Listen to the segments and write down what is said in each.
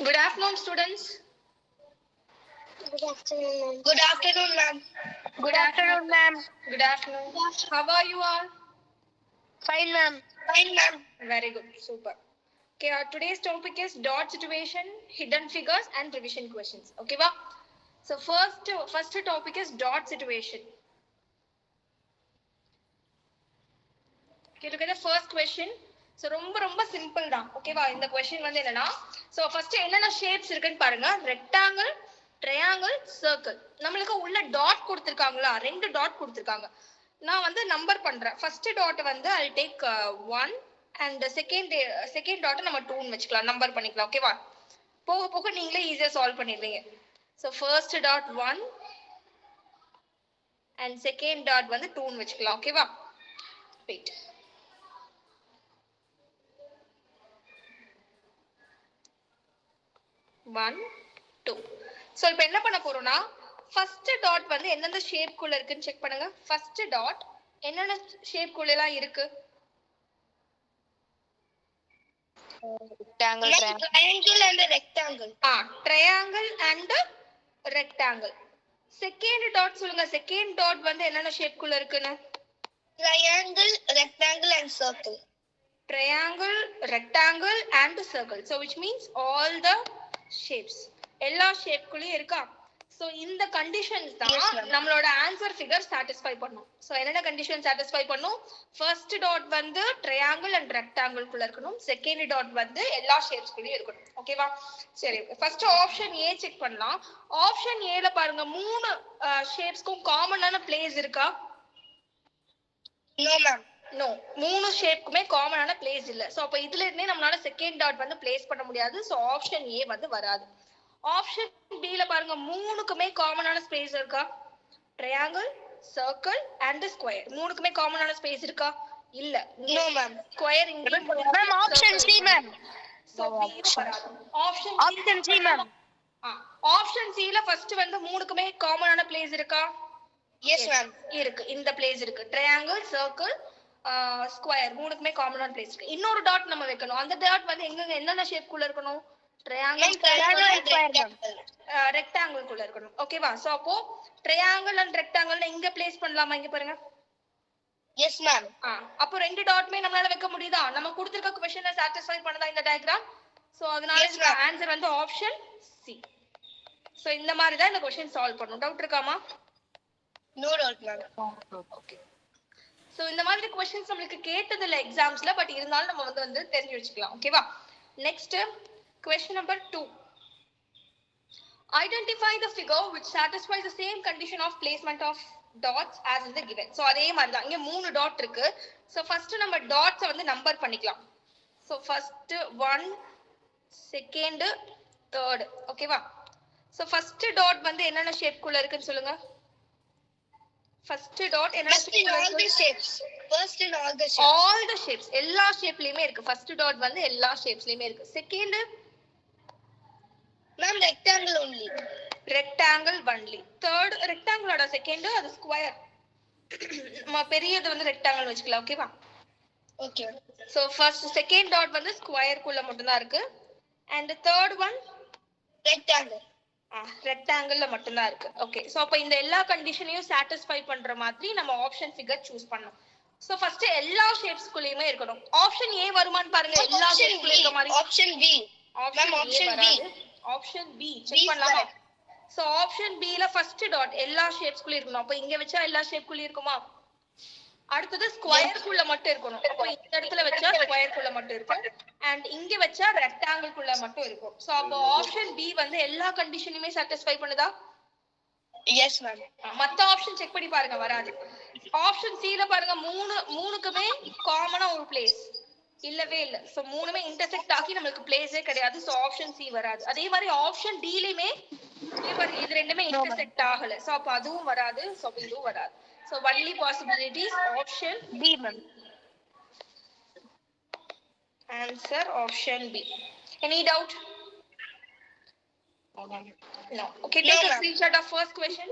Good afternoon, students. Good afternoon, ma'am. Good afternoon, ma'am. Good afternoon, ma'am. Good afternoon. How are you all? Fine, ma'am. Fine, ma'am. Very good. Super. Okay, today's topic is dot situation, hidden figures, and revision questions. Okay, va? So first topic is dot situation. Okay, look at the first question. So ரொம்ப simple தான். ஓகேவா? இந்த question வந்து என்னன்னா, so first என்னென்ன shapes இருக்குன்னு பாருங்க. Rectangle, triangle, circle. நம்மளுக்கு உள்ள டாட் கொடுத்திருக்காங்களா? ரெண்டு டாட் கொடுத்திருக்காங்க. நான் வந்து நம்பர் பண்றேன். ஃபர்ஸ்ட் டாட் வந்து I take 1 and second dot நம்ம 2 ன்னு வச்சுக்கலாம். நம்பர் பண்ணிக்கலாம். ஓகேவா? போக போக நீங்களே ஈஸியா சால்வ் பண்ணிடுவீங்க. So first dot 1 and second dot வந்து 2 ன்னு வச்சுக்கலாம். ஓகேவா? வெயிட். 1 2. சோ இப்போ என்ன பண்ண போறோம்னா, ஃபர்ஸ்ட் டாட் வந்து எந்தெந்த ஷேப் குள்ள இருக்குன்னு செக் பண்ணுங்க. ஃபர்ஸ்ட் டாட் என்னென்ன ஷேப் குள்ள எல்லாம் இருக்கு? Triangle and a rectangle. Triangle and rectangle. Second dot சொல்லுங்க. செகண்ட் டாட் வந்து என்னென்ன ஷேப் குள்ள இருக்குன்னு? Triangle, rectangle and circle. Triangle, rectangle and circle. So which means all the shapes. எல்லா ஷேப் குள்ளயும் இருக்கா? சோ இந்த கண்டிஷன்ஸ் தான் நம்மளோட ஆன்சர் ஃபிகர் சாட்டிஸ்ஃபை பண்ணும். சோ என்னென்ன கண்டிஷன் சாட்டிஸ்ஃபை பண்ணும்? ஃபர்ஸ்ட் டாட் வந்து ட்ரையாங்கிள் அண்ட் ரெக்டாங்கிள் குள்ள இருக்கணும். செகண்ட் டாட் வந்து எல்லா ஷேப்ஸ் குள்ளயும் இருக்கணும். ஓகேவா? சரி, ஃபர்ஸ்ட் ஆப்ஷன் ஏ செக் பண்ணலாம். ஆப்ஷன் ஏல பாருங்க, மூணு ஷேப்ஸ்க்கும் காமனான பிளேஸ் இருக்கா? No, ma'am. நோ, மூணு ஷேப்க்குமே காமனான பிளேஸ் இல்ல. சோ அப்ப இதுல இருந்தே நம்மளால செகண்ட் டாட் வந்து பிளேஸ் பண்ண முடியாது. சோ ஆப்ஷன் ஏ வந்து வராது. ஆப்ஷன் பி ல பாருங்க, மூணுக்குமே காமனான ஸ்பேஸ் இருக்கா? Triangle, circle and square. மூணுக்குமே காமனான ஸ்பேஸ் இருக்கா? இல்ல. No, ma'am. ஸ்கொயர் இங்க. Ma'am, option C, ma'am. So B வராது. Option C, ma'am. Option C ல ஃபர்ஸ்ட் வந்து மூணுக்குமே காமனான பிளேஸ் இருக்கா? Yes, ma'am. இருக்கு. இந்த பிளேஸ் இருக்கு. ட்ரையாங்கிள், சர்க்கிள், ஸ்கொயர் மூணுக்குமே காமனான பிளேஸ் இருக்கு. இன்னொரு டாட் நம்ம வைக்கணும். அந்த டாட் வந்து எங்க என்னென்ன ஷேப் குள்ள இருக்கணும்? ட்ரையாங்கிள், ரெக்டாங்கிள் குள்ள இருக்கணும். ஓகேவா? சோ அப்போ ட்ரையாங்கிள் அண்ட் ரெக்டாங்கிள் இங்க பிளேஸ் பண்ணலாமா? இங்க பாருங்க. Yes, ma'am. அப்போ ரெண்டு டாட்மே நம்மளால வைக்க முடியுதா? நம்ம கொடுத்திருக்க क्वेश्चனை சாட்டிஸ்ஃபை பண்ணுதா இந்த டயகிராம்? சோ அதனால ஆன்சர் வந்து ஆப்ஷன் சி. சோ இந்த மாதிரி தான் இந்த क्वेश्चन சால்வ் பண்ணனும். டவுட் இருக்காமா? No doubt, ma'am. Okay. So இந்த மாதிரி क्वेश्चंस நமக்கு கேட்டது இல்ல எக்ஸாம்ஸ்ல, பட் இருந்தாலும் நம்ம வந்து தெரிஞ்சு வச்சுக்கலாம். ஓகேவா? Next question number 2. Identify the figure which satisfies the same condition of placement of dots as in the given. So அதே மாதிரி தான் இங்க மூணு டாட் இருக்கு. சோ ஃபர்ஸ்ட் நம்ம டாட்ஸ் வந்து நம்பர் பண்ணிக்கலாம். So first 1, second, third. ஓகேவா? சோ ஃபர்ஸ்ட் டாட் வந்து என்னென்ன ஷேப் குள்ள இருக்குன்னு சொல்லுங்க. ஃபர்ஸ்ட் டாட் என்ன First in all the shapes. First in all the shapes. All the shapes. எல்லா ஷேப்லயுமே இருக்கு. ஃபர்ஸ்ட் டாட் வந்து எல்லா ஷேப்ஸ்லயுமே இருக்கு. Second ma'am, rectangle only. Rectangle only. Third ரெக்டாங்கிளோட செகண்ட் அது ஸ்கொயர். பெரியது வந்து ரெக்டாங்கிள் வச்சுக்கலாம். ஓகேவா? Okay. So first second dot வந்து ஸ்கொயர் குள்ள மட்டும் தான் இருக்கு. And third one Rectangle. ரெக்டாங்கிள்ல மட்டும் தான் இருக்கு. ஓகே. சோ அப்ப இந்த எல்லா கண்டிஷனையும் சாட்டிஸ்ஃபை பண்ற மாதிரி நம்ம ஆப்ஷன் ஃபிகர் சூஸ் பண்ணனும். சோ ஃபர்ஸ்ட் எல்லா ஷேப்ஸ் குள்ளயுமே இருக்கணும். ஆப்ஷன் ஏ வருமான்னு பாருங்க. எல்லா ஷேப்ஸ் குள்ள இருக்க மாதிரி. Option B. Ma'am option B. Option B check பண்ணலாமா? சோ ஆப்ஷன் பி ல ஃபர்ஸ்ட் டாட் எல்லா ஷேப்ஸ் குள்ள இருக்கணும். அப்ப இங்க வெச்சா எல்லா ஷேப் குள்ள இருக்குமா? அடுத்தது ஸ்கொயர் குள்ள மட்டும் இருக்கணும். அப்ப இந்த இடத்துல வெச்சா ஸ்கொயர் குள்ள மட்டும் இருக்கும். அண்ட் இங்க வெச்சா ரெக்டாங்கிள் குள்ள மட்டும் இருக்கும். சோ அப்ப ஆப்ஷன் பி வந்து எல்லா கண்டிஷனுமே சாட்டிஸ்ஃபை பண்ணுதா? Yes, ma'am. மத்த ஆப்ஷன் செக் பண்ணி பாருங்க, வராது. ஆப்ஷன் சி ல பாருங்க, மூணுக்குமே காமனா ஒரு பிளேஸ் இல்லவே இல்ல. சோ மூணுமே இன்டர்செக்ட் ஆகி நமக்கு பிளேஸே கிடையாது. சோ ஆப்ஷன் சி வராது. அதே மாதிரி ஆப்ஷன் டி லயுமே இது ரெண்டுமே இன்டர்செக்ட் ஆகல. சோ அப்ப அதுவும் வராது. சோ இதுவும் வராது. So only possibilities option B, ma'am. Answer option B. Any doubt? No. Okay, take a screenshot of first question.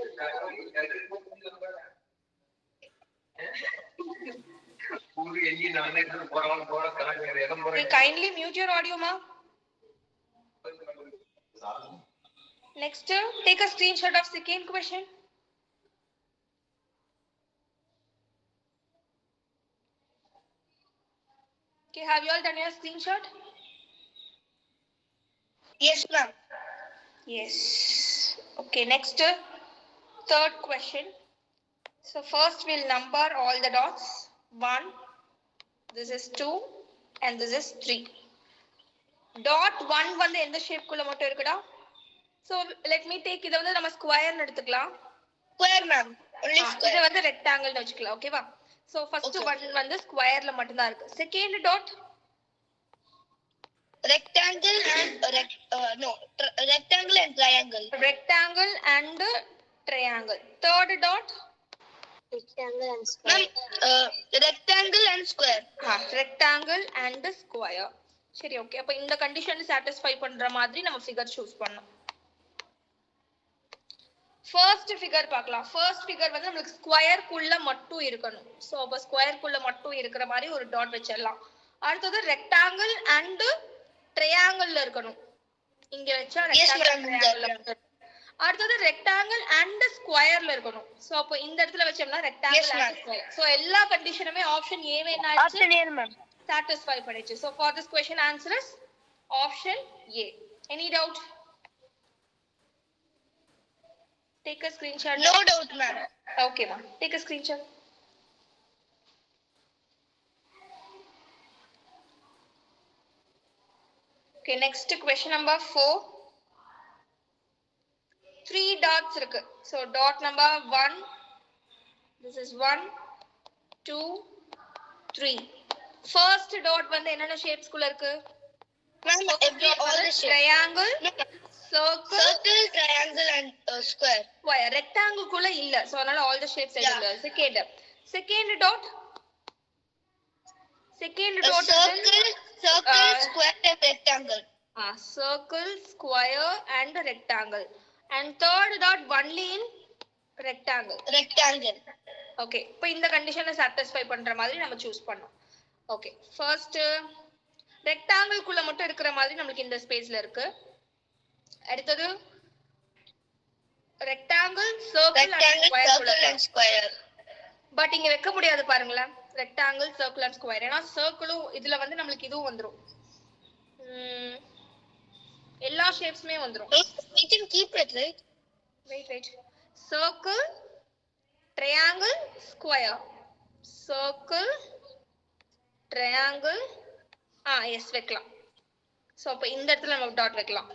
Okay, kindly mute your audio, ma. Next, take a screenshot of second question. Okay, have you all done your screenshot? Yes, ma'am. Yes. Okay, next, third question. So first we'll number all the dots. 1, this is 2, and this is 3. Dot 1 வந்து எந்த shape குள்ள மட்டும் இருக்குடா? So let me take இத வந்து நம்ம square னு எடுத்துக்கலாம். Square, ma'am. Only square. இத வந்து rectangle னு வெச்சுக்கலாம். ஓகேவா? So first one வந்து square ல மட்டும் தான் இருக்கு. Second dot rectangle and rectangle and triangle. Rectangle and triangle. Third dot Rectangle and square. Ma'am, rectangle and square. Rectangle and square. சரி ஓகே. அப்ப இந்த கண்டிஷன் satisfy பண்ற மாதிரி நம்ம figure choose பண்ணனும். First figure பார்க்கலாம். First figure வந்து நமக்கு square குள்ள மட்டும் இருக்கணும். So அப்ப square குள்ள மட்டும் இருக்கிற மாதிரி ஒரு dot வெச்சிரலாம். அடுத்து rectangle and triangle ல இருக்கணும். இங்க வெச்சா rectangle triangle. அடுத்து rectangle and square ல இருக்கணும். So அப்ப இந்த இடத்துல வெச்சோம்னா rectangle and square. So எல்லா கண்டிஷனுமே ஆப்ஷன் A வே என்னாச்சு? Option A, ma'am. Satisfy பண்ணிச்சு. So for this question answer is option A. Any doubt? Take a screenshot. No doubt, ma'am. Okay, ma'am. Take a screenshot. Okay, next question number 4. 3 dots இருக்கு. So dot number 1. This is 1, 2, 3. First dot வந்து என்னென்ன shapes குள்ள இருக்கு? Ma'am, all the shapes. Triangle, circle, triangle and square. Square. Rectangle குள்ள இல்ல. So அதனால all the shapes இல்ல. Second dot. Second dot circle, square and rectangle. Circle, square and rectangle. And third dot only in rectangle. Rectangle. Okay. இப்போ இந்த கண்டிஷனை satisfy பண்ற மாதிரி நம்ம choose பண்ணோம். Okay. First rectangle குள்ள மட்டும் இருக்கிற மாதிரி நமக்கு இந்த ஸ்பேஸ்ல இருக்கு. அடுத்தது rectangle, circle and square. But இங்க வைக்க முடியாது பாருங்களேன். rectangle, circle and square. ஏன்னா சர்க்கிளும் இதுல வந்து நமக்கு இதுவும் வந்துரும். எல்லா ஷேப்ஸ்மே வந்துரும். We can keep it, right? Wait. Circle, triangle, square. Circle, triangle. Yes, வைக்கலாம். சோ அப்ப இந்த இடத்துல நம்ம டாட் வைக்கலாம்.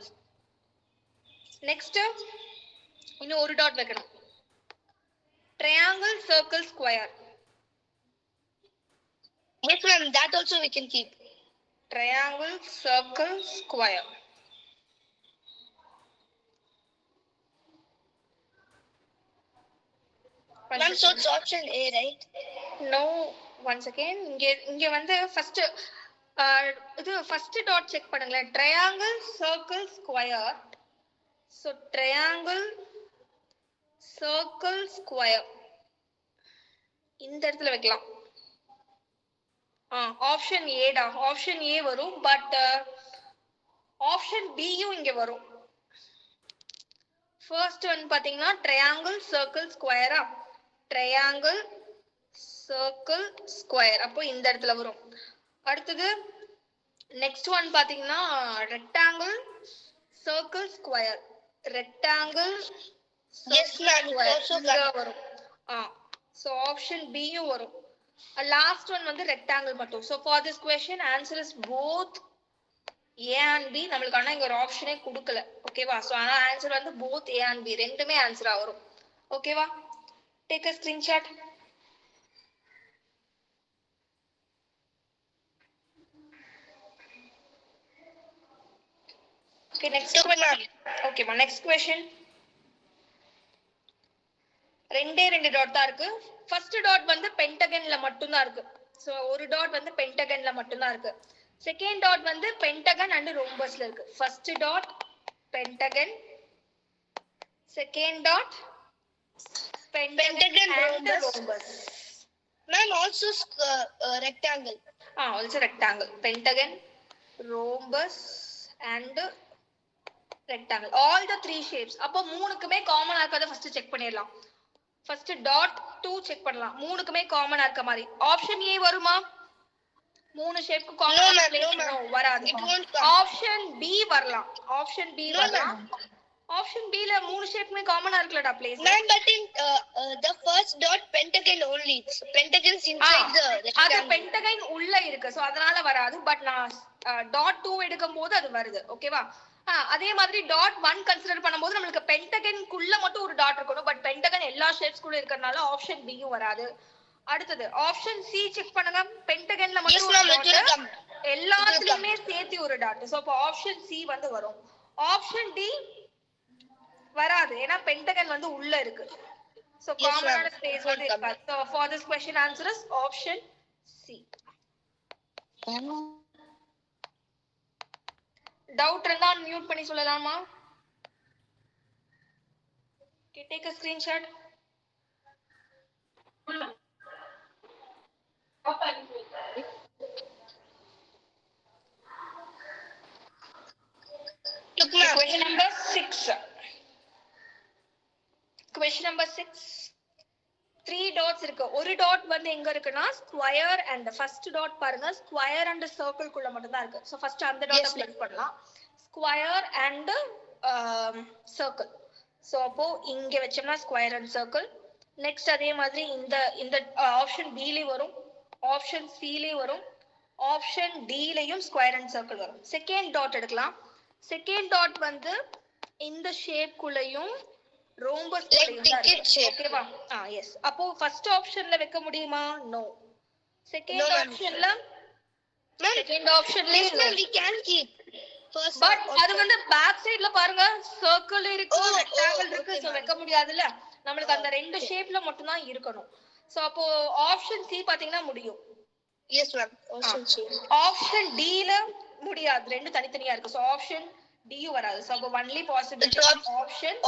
நெக்ஸ்ட் இன்னும் ஒரு டாட் வைக்கணும். Triangle, circle, square. Yes, ma'am. That also we can keep. Triangle, circle, square. Ma'am, so it's option A, right? No, once again. இங்க வந்து first இது first dot check பண்ணுங்களேன். Triangle, circle, square. So triangle, circle, square. இந்த இடத்துல வைக்கலாம். Option A டா. Option A வரும். But option B யும் இங்க வரும். ஃபர்ஸ்ட் ஒன் பாத்தீங்கன்னா triangle, circle, square. Triangle, circle, square. அப்போ இந்த இடத்துல வரும். அடுத்தது நெக்ஸ்ட் ஒன் பாத்தீங்கன்னா rectangle, circle, square. Rectangle, circle, square வரும். So option B யும் வரும். Last one வந்து rectangle மட்டும். So for this question answer is both A and B. நமக்கு ஆனா இங்க ஒரு ஆப்ஷனே கொடுக்கல. ஓகேவா? So ஆனா ஆன்சர் வந்து both A and B ரெண்டுமே ஆன்சரா வரும். ஓகேவா? Take a screenshot. Okay, next question. Okay, ma, next question. ரெண்டு டாட் தான் இருக்கு. ஃபர்ஸ்ட் டாட் வந்து பென்டகன்ல மட்டும் தான் இருக்கு. சோ ஒரு டாட் வந்து பென்டகன்ல மட்டும் தான் இருக்கு. செகண்ட் டாட் வந்து பென்டகன் அண்ட் ரோம்பஸ்ல இருக்கு. First dot Pentagon, second dot Pentagon and rhombus. Ma'am, also rectangle. Also rectangle. Pentagon, rhombus and rectangle all the three shapes. அப்போ மூணுக்குமே காமனா இருக்கறத ஃபர்ஸ்ட் செக் பண்ணிடலாம். ஃபர்ஸ்ட் டாட் 2 செக் பண்ணலாம். மூணுக்குமே காமனா இருக்க மாதிரி. ஆப்ஷன் ஏ வருமா? மூணு ஷேப்க்கு காமனா வராது. ஆப்ஷன் பி வரலாம். ஆப்ஷன் பி வரலாம். ஆப்ஷன் பி ல மூணு ஷேப்மே காமனா இருக்குலடா place. Ma'am, but in the first dot pentagon only. So pentagon is inside the rectangle. அது பென்டகன் உள்ள இருக்கு. சோ அதனால வராது. பட் நான் டாட் 2 எடுக்கும்போது அது வருது. ஓகேவா? அதே மாதிரி டாட் 1 கன்சிடர் பண்ணும்போது நமக்கு பென்டகனுக்குள்ள மட்டும் ஒரு டாட் இருக்கணும். பட் பென்டகன் எல்லா ஷேப்ஸ் கூட இருக்கறனால ஆப்ஷன் பி யும் வராது. அடுத்தது ஆப்ஷன் சி செக் பண்ணுங்க. பென்டகன்ல மட்டும் ஒரு டாட், எல்லாத்துலயுமே சேர்த்து ஒரு டாட். சோ அப்ப ஆப்ஷன் சி வந்து வரும். ஆப்ஷன் டி வராது. ஏனா பென்டகன் வந்து உள்ள இருக்கு. So காமனான ஸ்பேஸ் வந்து இருக்காது. So for this question answer is option C. Doubt இருந்தா மியூட் பண்ணி சொல்லலாமா? Okay, take a screenshot. Question number 6. Question number 6. 3 dots இருக்கு. ஒரு டாட் வந்து எங்க இருக்குன்னா ஸ்கொயர் அண்ட் ஃபர்ஸ்ட் டாட் பாருங்க, ஸ்கொயர் அண்ட் சர்க்கிள் குள்ள மட்டும் தான் இருக்கு. சோ ஃபர்ஸ்ட் அந்த டாட்டை பிளேஸ் பண்ணலாம். Square and circle. சோ அப்போ இங்க வெச்சோம்னா ஸ்கொயர் அண்ட் சர்க்கிள். நெக்ஸ்ட் அதே மாதிரி இந்த இந்த ஆப்ஷன் பி ல வரும், ஆப்ஷன் சி ல வரும், ஆப்ஷன் டி லயும் ஸ்கொயர் அண்ட் சர்க்கிள் வரும். செகண்ட் டாட் எடுக்கலாம். செகண்ட் டாட் வந்து இந்த ஷேப் குள்ளயும் ரோம்பஸ் குள்ளயும் தான் இருக்கு. ஓகேவா? எஸ். அப்போ ஃபர்ஸ்ட் ஆப்ஷன்ல வைக்க முடியுமா? நோ. செகண்ட் ஆப்ஷன்ல we can keep first. But அது வந்து பேக் சைடுல பாருங்க சர்க்கிள் இருக்கு, ரெக்டாங்கிள் இருக்கு. சோ வைக்க முடியாதுல. நமக்கு அந்த ரெண்டு ஷேப்ல மட்டும் தான் இருக்கணும். சோ அப்போ ஆப்ஷன் சி பாத்தீங்கன்னா முடியும். Yes ma'am. Option C. Option D ல முடியாது. ரெண்டு தனித்தனியா இருக்கு. சோ ஆப்ஷன் டி யும் வராது. சோ அப்போ only possibility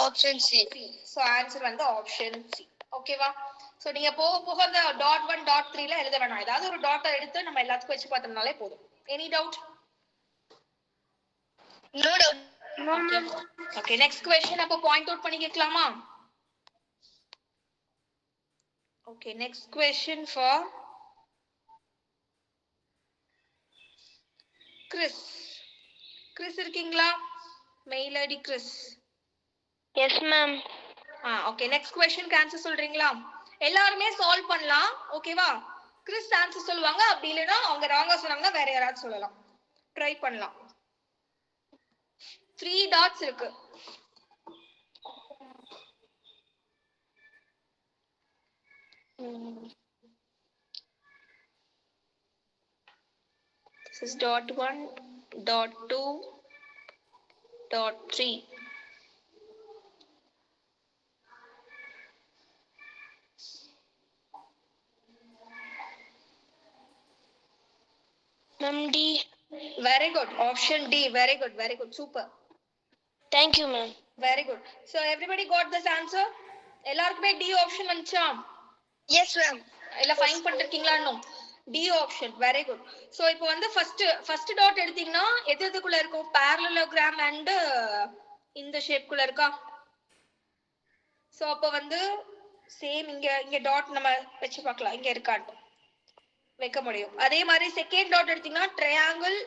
option C. So answer வந்து ஆப்ஷன் சி. ஓகேவா? சோ நீங்க போக போக அந்த டாட் 1 டாட் 3 ல எழுத வேணாம். ஏதாவது ஒரு டாட்டை எடுத்து நம்ம எல்லாத்துக்கும் வச்சு பார்த்தோம்னாலே போதும். Any doubt? No doubt. Okay, next question அப்ப பாயிண்ட் அவுட் பண்ணி கேட்கலாமா? Okay, next question for Chris. Chris இருக்கீங்களா? Mail ID Chris. Yes ma'am. Okay, next question answer சொல்றீங்களா? எல்லாரும் சால்வ் பண்ணலாம். ஓகேவா? கிறிஸ் ஆன்சர் சொல்லுவாங்க. அப்படி இல்லனா அவங்க ராங்கா சொன்னாங்கன்னா வேற யாராவது சொல்லலாம். ட்ரை பண்ணலாம். 3 dots இருக்கு. This is dot 1, dot 2, dot 3. Ma'am, D. Very good. Option D. Very good. Very good. Super. Thank you ma'am. Very good. So everybody got this answer? எல்லாருக்குமே D option வந்துச்சா? Yes ma'am. இல்ல fine பண்ணிருக்கீங்களா? இன்னும் D option. Very good. So இப்போ வந்து first dot எடுத்தீங்கன்னா எதுக்குள்ள இருக்கும்? parallelogram and இந்த ஷேப் குள்ள இருக்கா? சோ அப்ப வந்து சேம் இங்க டாட் நம்ம வெச்சு பார்க்கலாம். இங்க இருக்கான்னு வைக்க முடியும். அதே மாதிரி செகண்ட் டாட் எடுத்தீங்கன்னா triangle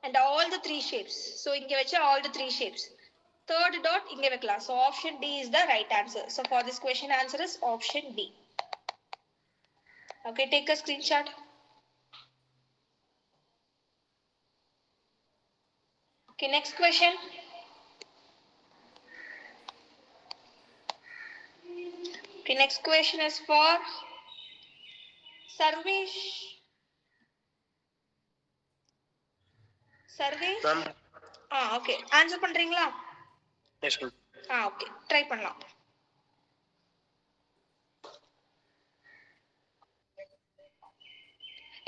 and all the three shapes. So இங்க வெச்ச all the three shapes. Third dot இங்க வைக்கலாம். So option D is the right answer. So for this question answer is option D. Okay, take a screenshot. Okay, next question. Okay, next question is for Sarvesh. Sarvesh? Okay. Answer பண்றீங்களா? Yes ma'am. Okay. Try பண்ணலாம்.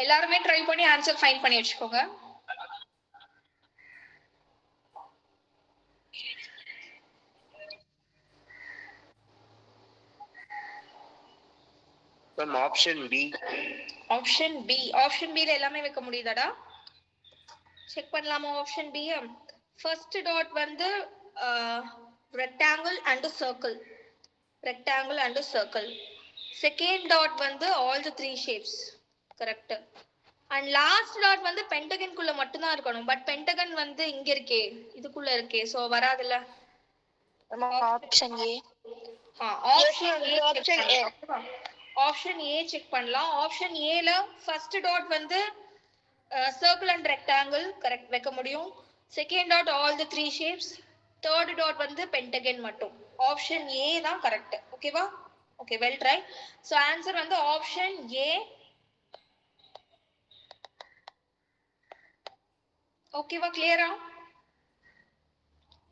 எல்லாருமே try பண்ணி answer find பண்ணி வச்சுக்கோங்க. Ma'am, option B. Option B. Option B ல எல்லாமே வைக்க முடியுதாடா? செக் பண்ணலாமா ஆப்ஷன் பி? ஃபர்ஸ்ட் டாட் வந்து rectangle and a circle. Rectangle and a circle. Second dot வந்து all the three shapes. Correct. And last dot வந்து pentagon குள்ள மட்டும் தான் இருக்கணும். But pentagon வந்து இங்க இருக்கே, இதுக்குள்ள இருக்கே. So வராதுல்ல. Option A. Option A check பண்ணலாம். ஆப்ஷன் ஏல ஃபர்ஸ்ட் டாட் வந்து சர்க்கிள் அண்ட் ரெக்டாங்கிள் கரெக்ட் வைக்க முடியும். Second dot all the three shapes. Third dot வந்து பென்டகன் மட்டும். ஆப்ஷன் ஏ தான் கரெக்ட். ஓகேவா? Okay, well try. So answer வந்து ஆப்ஷன் ஏ. ஓகேவா? கிளியரா?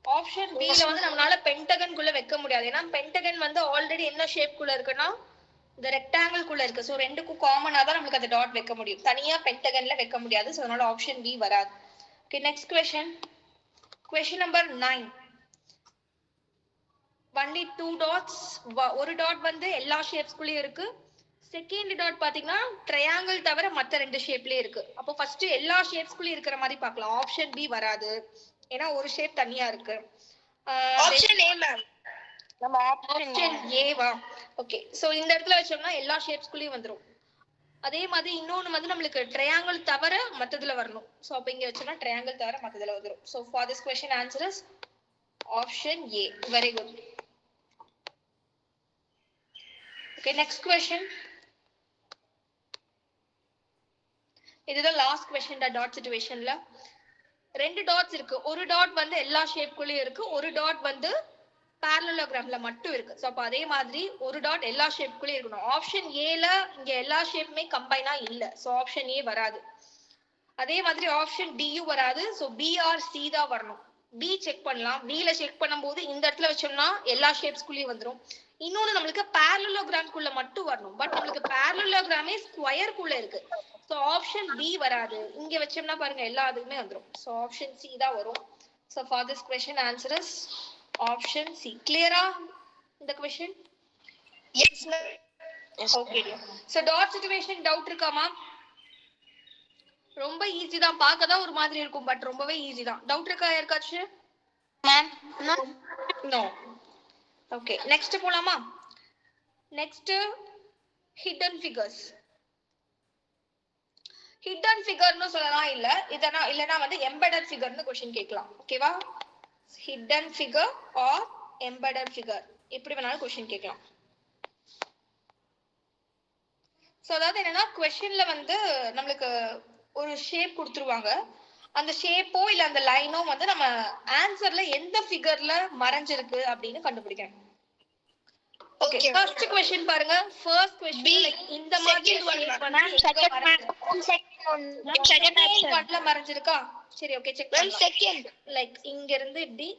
ஆப்ஷன் பி ல வந்து நம்மளால பென்டகன் குள்ள வைக்க முடியாது. ஏன்னா பென்டகன் வந்து ஆல்ரெடி என்ன ஷேப் குள்ள இருக்குன்னா இந்த ரெக்டாங்கிள் குள்ள இருக்கு. சோ ரெண்டுக்கும் காமனா தான் நமக்கு அந்த டாட் வைக்க முடியும். தனியா பென்டகன்ல வைக்க முடியாது. சோ அதனால ஆப்ஷன் பி வராது. Okay, next question. Question number 9. only two dots. ஒரு டாட் வந்து எல்லா ஷேப்ஸ் குள்ளயும் இருக்கு. செகண்ட் டாட் பாத்தீங்கன்னா ட்ரையாங்கிள் தவிர மத்த ரெண்டு ஷேப்லயே இருக்கு. அப்போ ஃபர்ஸ்ட் எல்லா ஷேப்ஸ் குள்ளயும் இருக்கிற மாதிரி பார்க்கலாம். ஆப்ஷன் பி வராது. ஏன்னா ஒரு ஷேப் தனியா இருக்கு. Option A ma'am. நம்ம ஆப்ஷன் ஏ வா. ஓகே, சோ இந்த இடத்துல வச்சோம்னா எல்லா ஷேப்ஸ் குள்ளயும் வந்துரும். அதே மாதிரி இன்னொன்னு வந்து நமக்கு ட்ரையாங்கிள் தவிர மத்ததுல வரணும். சோ அப்ப இங்க வச்சோம்னா ட்ரையாங்கிள் தவிர மத்ததுல வந்துரும். So for this question answer is option A. Very good. Okay, next question. இதுதான் லாஸ்ட் क्वेश्चन டாட் சிச்சுவேஷன்ல. ரெண்டு டாட்ஸ் இருக்கு. ஒரு டாட் வந்து எல்லா ஷேப் குள்ளயும் இருக்கு. ஒரு டாட் வந்து parallelogram மட்டும் இருக்கு. சோ அப்ப அதே மாதிரி ஒரு டாட் எல்லா ஷேப் குள்ளயும் இருக்கணும். ஆப்ஷன் ஏல இங்க எல்லா ஷேப்புமே கம்பைனா இல்ல. சோ ஆப்ஷன் ஏ வராது. அதே மாதிரி ஆப்ஷன் டியும் வராது. சோ பி ஆர் சி தான் வரணும். பி செக் பண்ணலாம். பி ல செக் பண்ணும்போது இந்த இடத்துல வச்சோம்னா எல்லா ஷேப்ஸ் குள்ளயும் வந்துரும். இன்னொன்னு நம்மளுக்கு parallelogram குள்ள மட்டும் வரணும். பட் நம்மளுக்கு parallelogramமே ஸ்கொயர் குள்ள இருக்கு. சோ ஆப்ஷன் பி வராது. இங்க வச்சோம்னா பாருங்க எல்லா அதுக்குமே வந்துரும். சோ ஆப்ஷன் சி தான் வரும். So for this question answer is option C. கிளியரா இந்த question? Yes ma'am. Okay. So dot situation doubt இருக்காமா? ரொம்ப ஈஸி தான். பார்க்க தான் ஒரு மாதிரி இருக்கும் பட் ரொம்பவே ஈஸி தான். டவுட் இருக்கா யாருக்காச்சும்? Ma'am no. ஓகே, நெக்ஸ்ட் போலாமா? Next hidden figures. ஹிடன் ஃபிகர்னு சொல்லலாம். இல்லனா வந்து எம்பெடட் ஃபிகர்னு क्वेश्चन கேட்கலாம். ஓகேவா? Hidden figure or embedded figure எப்படி வேணாலும் क्वेश्चन கேட்கலாம். சோ அதாவது என்னன்னா क्वेश्चनல வந்து நமக்கு ஒரு ஷேப் கொடுத்துருவாங்க. அந்த ஷேப்போ இல்ல அந்த லைனோ வந்து நம்ம ஆன்சர்ல எந்த ஃபிகர்ல மறைஞ்சிருக்கு அப்படின்னு கண்டுபிடிக்கணும். ஓகே, ஃபர்ஸ்ட் क्वेश्चन பாருங்க. ஃபர்ஸ்ட் क्वेश्चन இந்த மாதிரி செகண்ட் ஒன்ல மறைஞ்சிருக்கா? சரி, ஓகே, செக் பண்ணலாம். செகண்ட் லைக் இங்க இருந்து இப்படி.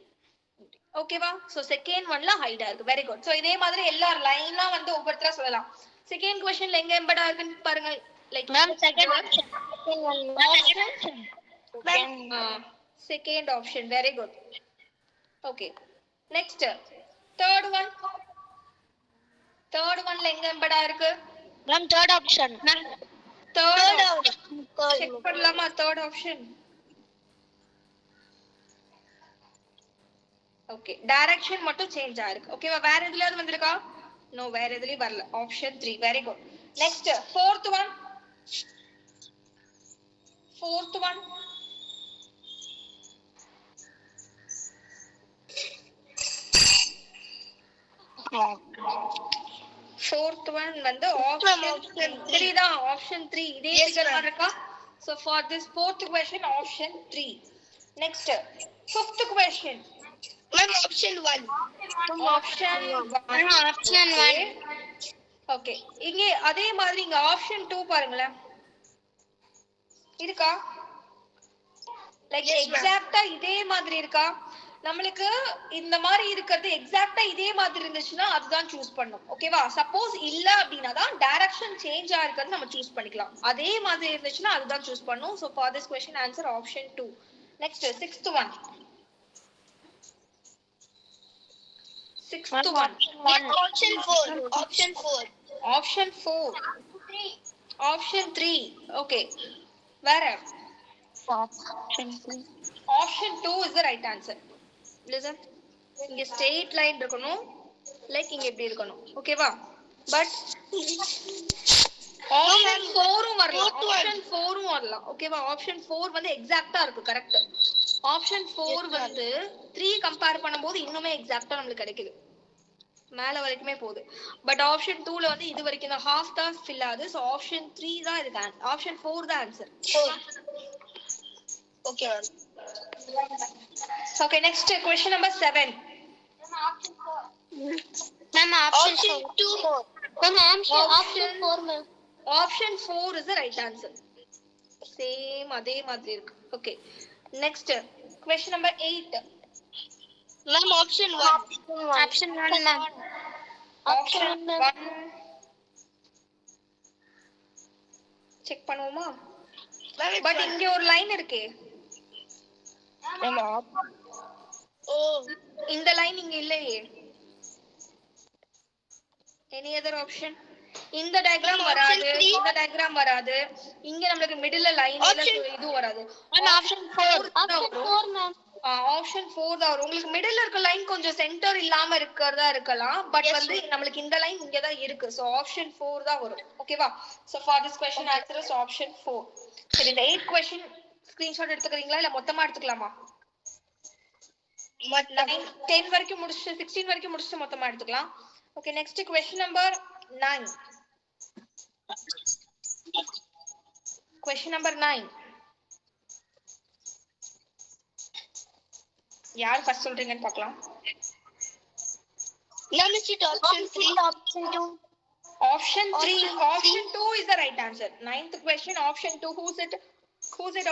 ஓகேவா? சோ செகண்ட் ஒன்ல ஹைடா இருக்கு. Very good. சோ இதே மாதிரி எல்லா லைனா வந்து ஒவ்வொருத்தரா சொல்லலாம். செகண்ட் क्वेश्चनல எங்க எம்பெடா இருக்குன்னு பாருங்க. Like ma'am second option. Second option. Very good. Okay, next third one. Third ஒன்ல எங்க எம்பெடா இருக்கு? Ma'am third option. Third check பண்ணலாமா? Third option. ஓகே, டைரக்ஷன் மட்டும் சேஞ்ச் ஆயிருக்கு. ஓகேவா? வேற எதுலயாவது வந்திருக்கா? நோ, வேற எதுலயும் வரல. Option 3. Very good. Next fourth one. Fourth one. Fourth one வந்து ஆப்ஷன் 3 தான். ஆப்ஷன் 3 இதே ஃபிகர் மாதிரி இருக்கா? So for this fourth question option 3. Next fifth question. Ma'am option 1. Option 1. Okay, இங்க அதே மாதிரி இங்க ஆப்ஷன் 2 பாருங்களேன். இருக்கா? லைக் எக்ஸாக்ட்டா இதே மாதிரி இருக்கா? நம்மளுக்கு இந்த மாதிரி இருக்கிறது எக்ஸாக்ட்டா இதே மாதிரி இருந்துச்சுன்னா அதுதான் சூஸ் பண்ணணும். ஓகேவா? சப்போஸ் இல்ல அப்படின்னா தான் டைரக்ஷன் சேஞ்ச் ஆயிருக்கிறது நம்ம சூஸ் பண்ணிக்கலாம். அதே மாதிரி இருந்துச்சுன்னா அதுதான் சூஸ் பண்ணணும். So for this question answer option 2. Next sixth one. Sixth one. Option 4. Option 4. Option 4. Option 3. Okay. Where? Option 2. Option 2 is the right answer. Listen. இங்க ஸ்ட்ரெயிட் லைன் இருக்கணும், லைக் இங்க இப்படி இருக்கணும். ஓகேவா? பட் ஆப்ஷன் 4ம் வரலாம், ஆப்ஷன் 4ம் வரலாம். ஓகேவா? ஆப்ஷன் 4 வந்து எக்ஸாக்ட்டா இருக்கு, கரெக்ட். ஆப்ஷன் 4 வந்து 3 கம்பேர் பண்ணும்போது இன்னுமே எக்ஸாக்ட்டா நமக்கு கிடைக்குது, மேல வரைக்குமே போகுது. பட் ஆப்ஷன் 2ல வந்து இது வரைக்கும் தான் half தான் ஃபில் ஆகுது. சோ ஆப்ஷன் 3 தான் இதுக்கு ஆப்ஷன் 4 தான் answer. Okay, ma'am. Okay, next question number 7. Ma'am, Option 2. Ma'am, option 4, ma'am. Option 4 is the right answer. Same அதே மாதிரி இருக்கு. Okay, next question number 8. Ma'am, option 1. Option 1, ma'am. Option 1 check பண்ணுவோமா? But இங்க ஒரு line இருக்கே, Oh, இந்த line இங்க இல்லையே. Any other option? இந்த டயகிராம் வராது, இந்த டயகிராம் வராது, இங்க நமக்கு மிடில்ல லைன் இல்ல, இது வராது. Option 4. Option 4, ma'am. ஆப்ஷன் 4 தான் வரும். உங்களுக்கு மிடில்ல இருக்க லைன் கொஞ்சம் சென்டர் இல்லாம இருக்கறதா இருக்கலாம், பட் வந்து நமக்கு இந்த லைன் இங்க தான் இருக்கு. சோ ஆப்ஷன் 4 தான் வரும். ஓகேவா? So for this question answer is option 4. சரி, இந்த 8 क्वेश्चन ஸ்கிரீன்ஷாட் எடுத்துக்கறீங்களா இல்ல மொத்தமா எடுத்துக்கலாமா? 9 10 வரைக்கும் முடிச்சு 16 வரைக்கும் முடிச்சு மொத்தமா எடுத்துக்கலாம். Okay, next question number 9. Question number 9. யார் ஃபர்ஸ்ட் சொல்றீங்கன்னு பார்க்கலாம். ma'am, is it option 3? Option 2. Option 3. Option 2 is the right answer. 9th question, option 2. Who's it?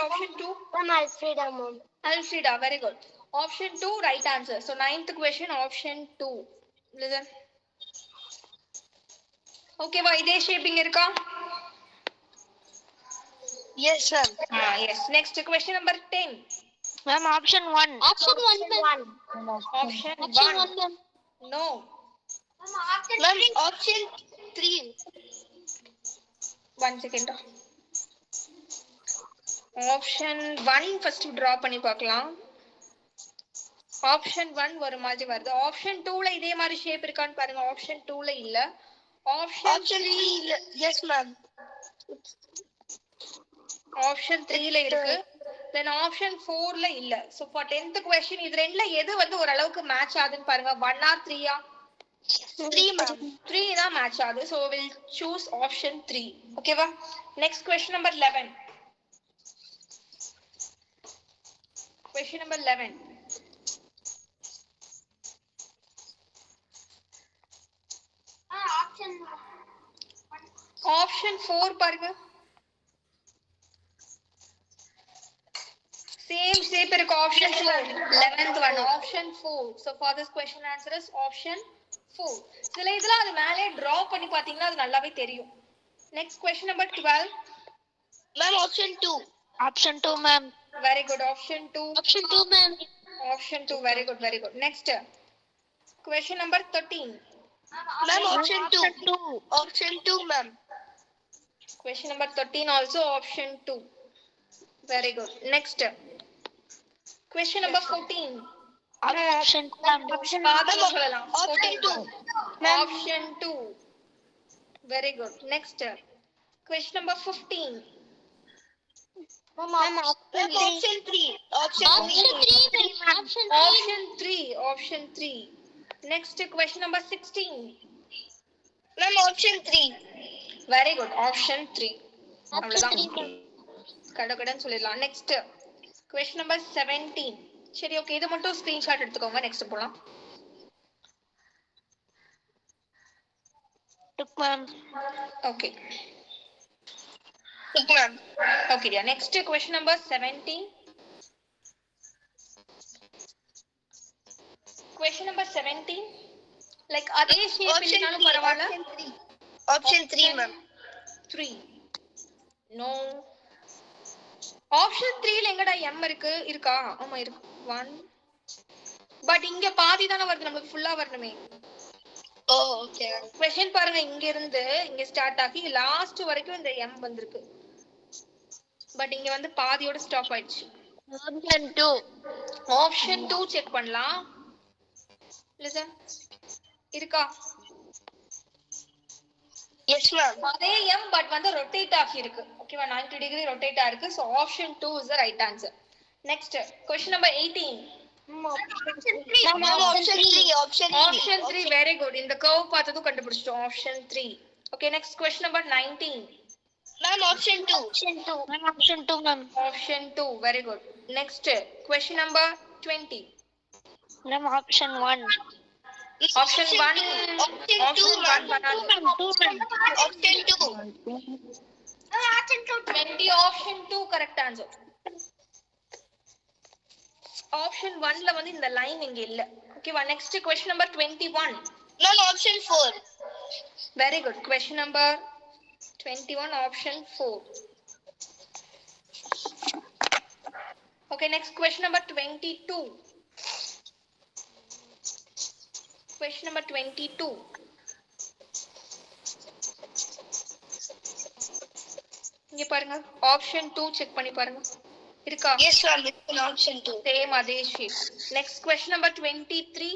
Option 2? Ma'am, Alfreda, ma'am. Alfreda, very good. Option 2, right answer. So 9th question, option 2. Listen. Okay, why இதே shaping இருக்கா? Yes, ma'am. Yes. Next question number 10. Ma'am, option 1. Option 1, ma'am. Option 1, 1. ma'am. No. Ma'am, option 3. 1 second. Option 1 first draw பண்ணி பார்க்கலாம். Option 1 ஒரு மாதிரி வருது. Option 2ல இதே மாதிரி shape இருக்கான்னு பாருங்க. Option 2ல இல்ல. Option 3. Yes, ma'am. Option 3ல இருக்கு. Then option 4ல இல்ல. So for 10th question இது ரெண்டுல எது வந்து ஓரளவுக்கு மேட்ச் ஆகுதுன்னு பாருங்க. 1 or 3 ஆ? 3, ma'am. 3 தான் மேட்ச் ஆகுது. So we'll choose option 3. ஓகேவா? Next question number 11. Question number 11. Option 4 பாருங்க. Same shape இருக்கு. Option 4. 11th one. Option 4. So for this question answer is option 4. சில இதெல்லாம் அது மேலே draw பண்ணி பாத்தீங்கன்னா அது நல்லாவே தெரியும். Next question number 12. Ma'am, option 2. Option 2, ma'am. Very good. Option 2. Option 2, ma'am. Option 2. Very good. Very good. Next question number 13. Ma'am, option 2. Option 2, ma'am. Question number 13 also option 2. Very good. Next question number 14. Option 2, ma'am. சொல்லலாம். Option 2. Option 2. Very good. Next question number 15. Ma'am, Option 3. Option 3. Option 3. Option 3. Option 3. Next question number 16. Ma'am, option 3. Very good. Option 3. Option 3, ma'am. கடகடன் சொல்லிடலாம். Next question number 17. சரி, okay, இது மட்டும் screenshot எடுத்துக்கோங்க. Next போலாம். Took, ma'am. Okay. Took, ma'am. Okay, dear. Next question number 17. Question number 17. Like அதே shape இல்லனாலும் பரவாயில்ல. Option 3, ma'am. 3. No. Option 3ல எங்கடா m இருக்கு? இருக்கா? ஆமா இருக்கு. 1. பட் இங்க பாதி தான வருது, நமக்கு ஃபுல்லா வரணுமே. Oh, okay. क्वेश्चन பாருங்க, இங்க இருந்து இங்க ஸ்டார்ட் ஆகி லாஸ்ட் வரைக்கும் இந்த m வந்திருக்கு. பட் இங்க வந்து பாதியோட ஸ்டாப் ஆயிடுச்சு. Option 2. ஆப்ஷன் 2 செக் பண்ணலாம். listen இருக்கா Yes, ma'am. அதே m but வந்து ரொட்டேட் ஆகி இருக்கு ஓகேவா 90 டிகிரி ரொட்டேட் ஆயிருக்கு so option 2 is the right answer next question number 18 Ma'am, option 3. option 3 very good இந்த curve பார்த்ததும் கண்டுபிடிச்சிட்டோம் option 3 okay next question number 19 Ma'am, option 2. Ma'am, option 2, ma'am. option 2 very good next question number 20 Ma'am, option 1. option 1 Option 2, ma'am. Option 2, ma'am. Option 2. 20 option 2 correct answer option 1 ல வந்து இந்த line இங்க இல்ல ஓகேவா next question number 21 Ma'am, option 4. very good question number 21 option 4 okay next question number 22 question number 22 இங்க பாருங்க option 2 check பண்ணி பாருங்க இருக்கா Yes, ma'am. It's an option 2. same அதே shape next question number 23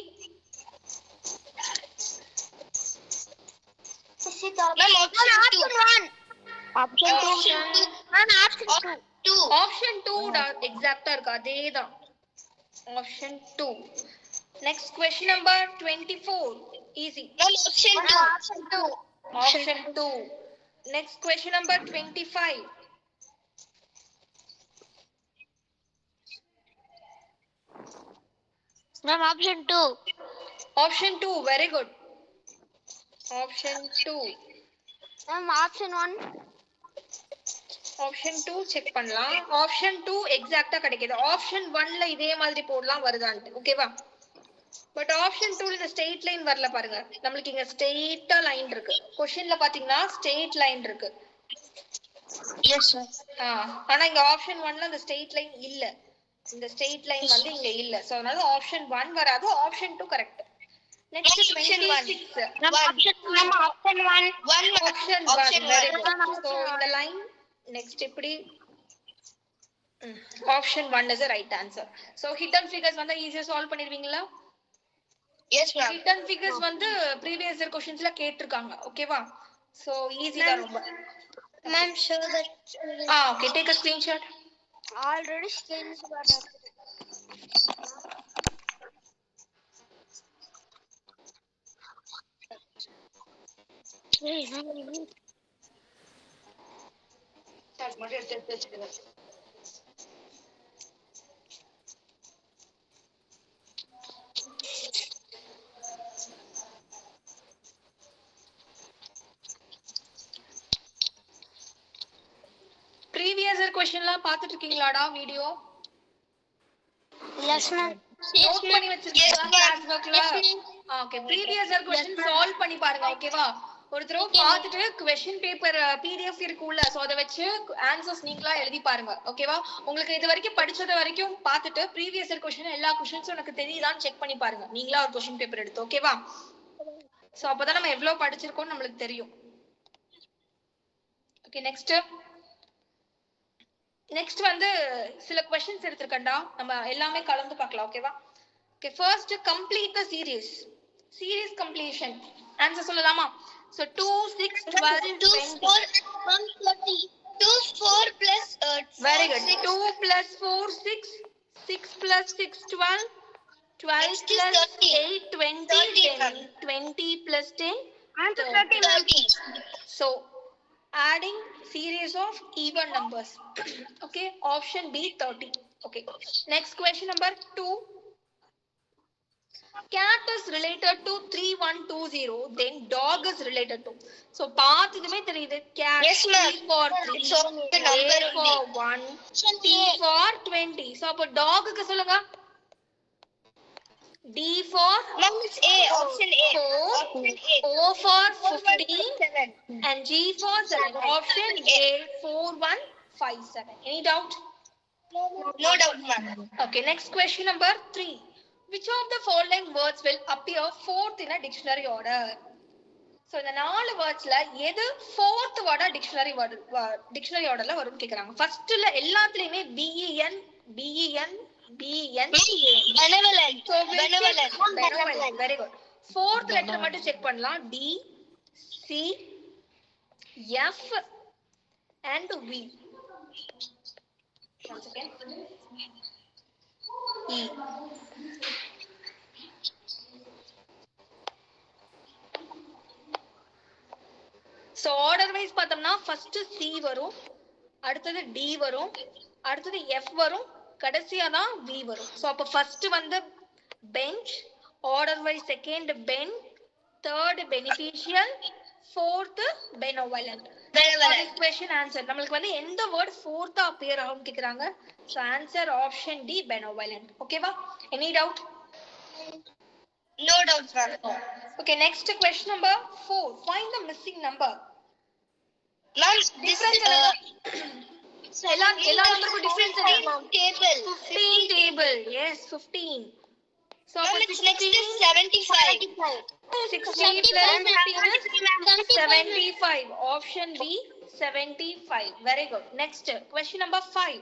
Ma'am, option 2. Option 2. Option 2. Ma'am, option 2. 2. option 2 எக்ஸாக்ட்டா இருக்கு அதேதான் option 2 next question number 24 easy Ma'am, option 2. Option 2. option 2 next question number 25 Ma'am, option 2. option 2 very good option 2 Ma'am, option 1. option 2 check பண்ணலாம் option 2 எக்ஸாக்ட்டா கிடைக்குது option 1 ல இதே மாதிரி போடலாம் வருதான்ட்டு ஓகேவா but option 2 ல இந்த ஸ்ட்ரெயிட் லைன் வரல பாருங்க நமக்கு இங்க ஸ்ட்ரெயிட்டா லைன் இருக்கு क्वेश्चनல பாத்தீங்கன்னா ஸ்ட்ரெயிட் லைன் இருக்கு Yes, sir. ஆனா இங்க option 1 ல அந்த ஸ்ட்ரெயிட் லைன் இல்ல இந்த ஸ்ட்ரெயிட் லைன் வந்து இங்க இல்ல சோ அதனால option 1 வராது option 2 correct next Option 26 Ma'am, option 1. Option 1. One, ma'am. option 1 Option very 1. good so இந்த லைன் next இப்படி option 1 is the right answer so hidden figures வந்து ஈஸியா சால்வ் பண்ணிடுவீங்களா Yes, ma'am. hidden figures வந்து previous year questions-ல கேட்டிருக்காங்க ஓகேவா so easy தான் ரொம்ப Ma'am, show that. okay take a screenshot Already screenshot. Hey, ma'am. previous year questionலாம் பார்த்துட்டு இருக்கீங்களாடா வீடியோ Yes, ma'am. நோட் பண்ணி வச்சிருக்கீங்களா Yes, கிளாஸ் ma'am. ஒர்க்ல okay previous year question solve பண்ணி பாருங்க ஓகேவா ஒரு தடவை பார்த்துட்டு question paper PDF இருக்குல்ல சோ அத வச்சு ஆன்சர்ஸ் நீங்களா எழுதி பாருங்க ஓகேவா உங்களுக்கு இது வரைக்கும் படிச்சது வரைக்கும் பார்த்துட்டு previous year question எல்லா क्वेश्चंस உங்களுக்கு தெரியுதான்னு செக் பண்ணி பாருங்க நீங்களா ஒரு question paper எடுத்து ஓகேவா சோ அப்பதான் நம்ம எவ்வளவு படிச்சிருக்கோம்னு நமக்கு தெரியும் ஓகே நெக்ஸ்ட் வந்து சில क्वेश्चंस எடுத்துக்கண்டா நம்ம எல்லாமே கலந்து பார்க்கலாம் ஓகேவா okay first complete the series completion answer சொல்லலாமா so 2 6 12 2, 4, 30. 2, 4 plus 4, very good 6. 2 plus 4 6 6 plus 6 12 12 Next is plus 30. 8 20 30, 10 ma'am. 20 plus 10 Answer 30. 30. So adding series of even numbers okay option B 30 okay next question number 2 cat is related to 3120 then dog is related to so பார்த்ததுமே தெரியுது cat Yes, ma'am. C for 3 So, the number A for 1 T for 20 so அப்ப dog க்கு சொல்லுங்க D for Ma'am, it's A. Option A. 4 Option A. O for 4, 15 7. and G for 7 option A 4157 any doubt No doubt, ma'am. okay next question number 3 which of the following words will appear fourth in a dictionary order so இந்த நாலு வேர்ட்ஸ்ல எது fourth word dictionary orderல வரும்னு கேக்குறாங்க ஃபர்ஸ்ட்ல எல்லாத்துலயுமே ben Benevolent. So we'll Benevolent. check benevolent. Very good. Fourth letter மட்டும் check பண்ணலாம். D, C, F and V. One second. E. So order wise பார்த்தோம்னா first C வரும், அடுத்தது D வரும், அடுத்தது F வரும், கடைசியா தான் V வரும். So அப்ப first வந்து bench, order wise second ben, third beneficial, fourth benevolent. Benevolent. Question answer. நம்மளுக்கு வந்து எந்த word fourth appear ஆகும் கேக்குறாங்க. So answer option D benevolent. Okay வா? Any doubt? No doubt, ma'am. Okay, next question number 4. Find the missing number. Ma'am, this Difference எல்லா நம்பருக்கும் difference table. 15 table. Yes, 15. So Ma'am, அப்ப it's next is 75. 60 plus 15 is 75. Option B 75. Very good. Next question number 5.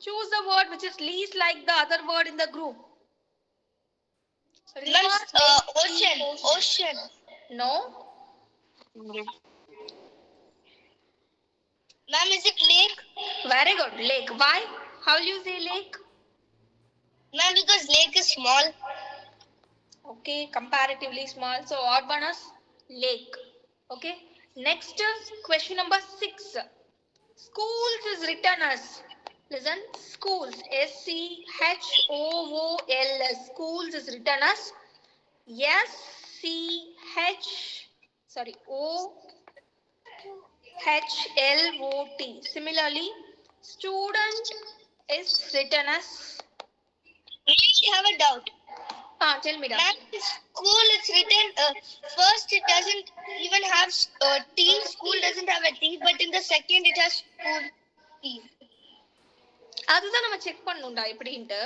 Choose the word which is least like the other word in the group. Ma'am, ocean. Ocean. No. Ma'am, is it lake? Very good. Lake. Why? How will you say lake? Ma'am, because lake is small. Okay, comparatively small. So odd one is lake. Okay. Next question number 6. Schools is written as. Listen. Schools. SCHOOLS. Schools is written as OHLOT. Similarly, student is written as. I have a doubt. Tell me that. Ma'am, school is written, first it doesn't even have T. School doesn't have a T, but in the second it has school T. அதுதான் நம்ம check பண்ணனும்டா எப்படின்னு.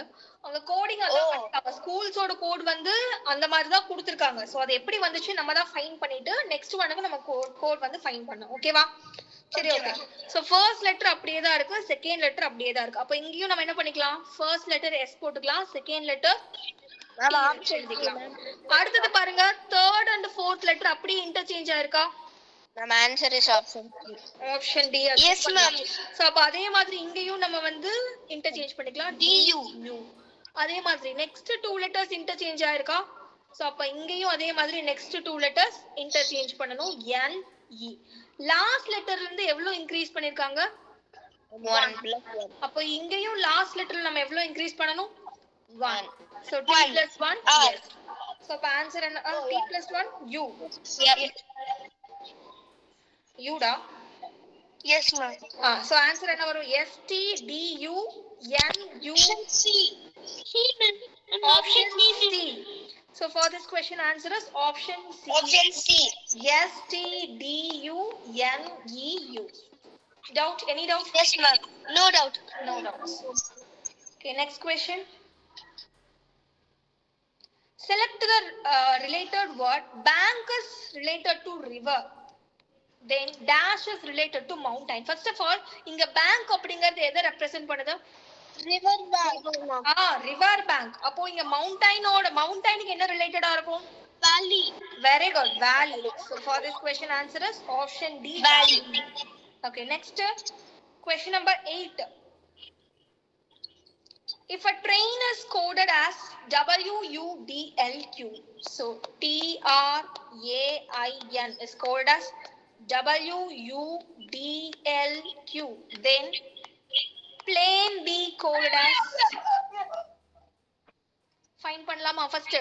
அவங்க coding அதான் பண்ணிட்டாங்க. ஸ்கூல்ஸோட code வந்து அந்த மாதிரி தான் கொடுத்திருக்காங்க. சோ அது எப்படி வந்துச்சு நம்ம தான் ஃபைண்ட் பண்ணிட்டு நெக்ஸ்ட் ஒன்னுக்கு நம்ம கோட் வந்து ஃபைண்ட் பண்ணனும். ஓகேவா? சரி, ஓகே. சோ ஃபர்ஸ்ட் லெட்டர் அப்படியே தான் இருக்கு, செகண்ட் லெட்டர் அப்படியே தான் இருக்கு. அப்ப இங்கேயும் நம்ம என்ன பண்ணிக்கலாம்? ஃபர்ஸ்ட் லெட்டர் S போட்டுக்கலாம், செகண்ட் லெட்டர் அடுத்தது பாருங்க, தேர்ட் அண்ட் ஃபோர்த் லெட்டர் அப்படியே இன்டர்சேஞ்ச் ஆயிருக்கா? Ma'am, answer is option D. Option D. Yes, ma'am. So அப்ப அதே மாதிரி இங்கேயும் நம்ம வந்து இன்டர்சேஞ்ச் பண்ணிக்கலாம். DU. அதே மாதிரி நெக்ஸ்ட் 2 லெட்டர்ஸ் இன்டர்சேஞ்ச் ஆயிருக்கா? சோ அப்ப இங்கேயும் அதே மாதிரி நெக்ஸ்ட் 2 லெட்டர்ஸ் இன்டர்சேஞ்ச் பண்ணனும். N E. லாஸ்ட் லெட்டர்ல இருந்து எவ்வளவு இன்கிரீஸ் பண்ணிருக்காங்க? 1 plus 1. அப்ப இங்கேயும் லாஸ்ட் லெட்டர்ல நம்ம எவ்வளவு இன்கிரீஸ் பண்ணனும்? 1. So T plus 1. Yes. So அப்ப ஆன்சர் என்ன? T plus 1 U. Yeah. U டா. Yes, ma'am. So answer என்ன வரும்? S T D U N U. C. Option C. So for this question answer is option C. Option C. S T D U N E U. Doubt? Any doubt? Yes, ma'am. No doubt. No doubts. Okay, next question. Select the related word. Bank is related to river. Then dash is related to mountain. First of all, inga bank அப்படிங்கிறது எதை represent பண்ணுது? River bank. River bank. அப்போ இங்க மவுண்டைனுக்கு என்ன ரிலேட்டடா இருக்கும்? Valley. Very good. Valley. So for this question answer is option D. Valley. Okay, next question number 8. If a train is coded as WUDLQ, so TRAIN is coded as WUDLQ, then plane B coded as. Find பண்ணலாமா first?